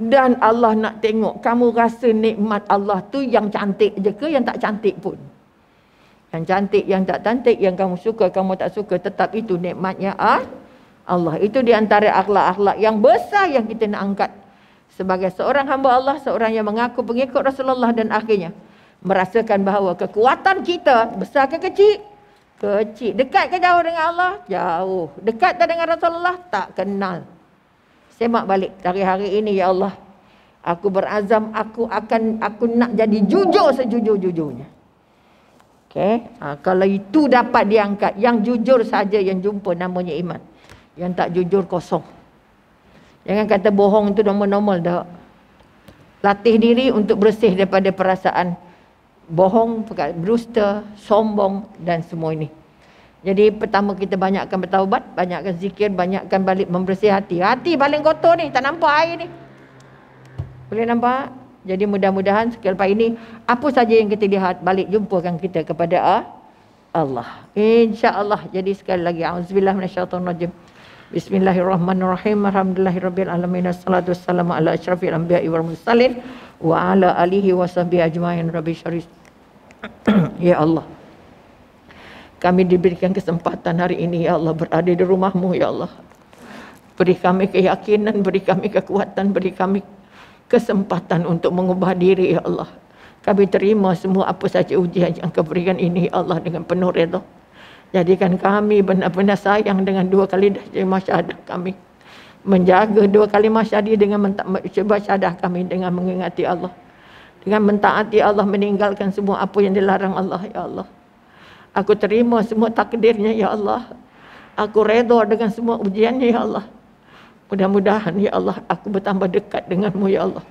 Dan Allah nak tengok kamu rasa nikmat Allah tu yang cantik je ke yang tak cantik pun. Yang cantik, yang tak cantik, yang kamu suka, kamu tak suka, tetap itu nikmatnya Allah. Itu di antara akhlak-akhlak yang besar yang kita nak angkat. Sebagai seorang hamba Allah, seorang yang mengaku pengikut Rasulullah dan akhirnya merasakan bahawa kekuatan kita besar ke kecil? Kecil. Dekat ke jauh dengan Allah? Jauh. Dekat tak dengan Rasulullah? Tak kenal. Semak balik dari hari ini, ya Allah, aku berazam, aku nak jadi jujur sejujur-jujurnya. Okey, kalau itu dapat diangkat, yang jujur saja yang jumpa namanya iman. Yang tak jujur kosong. Jangan kata bohong tu normal-normal dah. Latih diri untuk bersih daripada perasaan bohong, dusta, sombong dan semua ini. Jadi pertama kita banyakkan bertaubat, banyakkan zikir, banyakkan balik membersih hati. Hati paling kotor ni, tak nampak air ni. Boleh nampak? Jadi mudah-mudahan selepas ini, apa saja yang kita lihat, balik jumpakan kita kepada Allah. InsyaAllah. Jadi sekali lagi, a'udzubillah minasyaitonirrajim. Bismillahirrahmanirrahim. Alhamdulillahirabbil alamin. Wassalatu wassalamu ala asyrafil anbiya'i wal mursalin wa ala alihi wasahbihi ajmain. Rabbi syarih. Ya Allah, kami diberikan kesempatan hari ini, ya Allah, berada di rumah-Mu, ya Allah. Beri kami keyakinan, beri kami kekuatan, beri kami kesempatan untuk mengubah diri, ya Allah. Kami terima semua apa saja ujian yang Kau berikan ini, ya Allah, dengan penuh redha. Jadikan kami benar-benar sayang dengan 2 kali syahadah kami. Menjaga 2 kali syahadah dengan syahadah kami dengan mengingati Allah. Dengan mentaati Allah, meninggalkan semua apa yang dilarang Allah, ya Allah. Aku terima semua takdirnya, ya Allah. Aku redha dengan semua ujiannya, ya Allah. Mudah-mudahan, ya Allah, aku bertambah dekat dengan-Mu, ya Allah.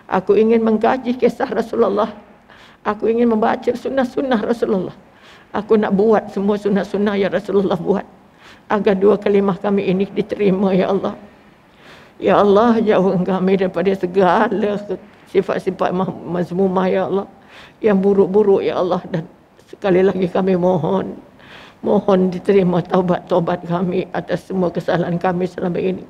Aku ingin mengkaji kisah Rasulullah. Aku ingin membaca sunnah-sunnah Rasulullah. Aku nak buat semua sunnah-sunnah yang Rasulullah buat. Agar 2 kalimah kami ini diterima, ya Allah. Ya Allah, jauhkan kami daripada segala sifat-sifat mazmumah, ya Allah. Yang buruk-buruk, ya Allah. Dan sekali lagi kami mohon diterima taubat kami atas semua kesalahan kami selama ini.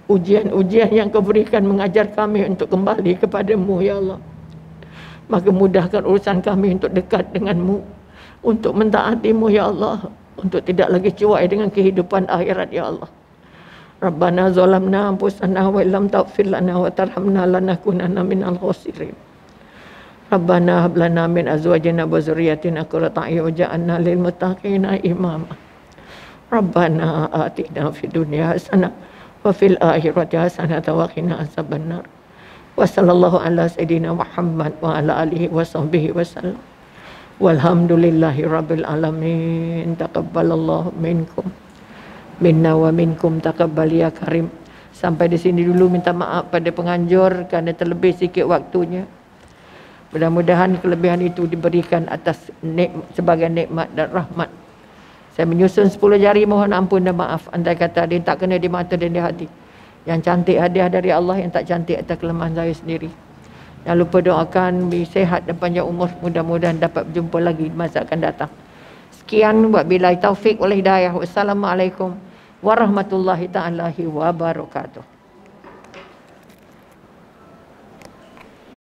Ujian-ujian yang Kau berikan mengajar kami untuk kembali kepada-Mu, ya Allah. Maka mudahkan urusan kami untuk dekat dengan-Mu, untuk mentaati-Mu, ya Allah, untuk tidak lagi cuai dengan kehidupan akhirat, ya Allah. Rabbana zalamna anfusana wa illam taghfir lana wa tarhamna lanakunanna minal khasirin. Rabbana hab lana min azwajina wa dzurriyyatina qurrata a'yun waj'alna lil muttaqina imama. Rabbana atina fid dunya hasanah wa fil akhirati hasanah wa qina azabannar. Wa sallallahu ala sayidina Muhammad wa ala alihi wa sahbihi wasallam. Walhamdulillahi rabbil alamin. Taqabbalallahu minkum minna wa minkum taqabbal ya karim. Sampai di sini dulu, minta maaf pada penganjur kerana terlebih sikit waktunya. Mudah-mudahan kelebihan itu diberikan atas sebagai nikmat dan rahmat. Saya menyusun 10 jari, mohon ampun dan maaf. Andai kata ada yang tak kena di mata dan di hati, Yang cantik hadiah dari Allah, yang tak cantik atas kelemahan saya sendiri. Jangan lupa doakan sihat dan panjang umur. Mudah-mudahan dapat berjumpa lagi di masa akan datang. Sekian, wabillahi taufik wal hidayah. Wassalamualaikum warahmatullahi ta'ala wabarakatuh.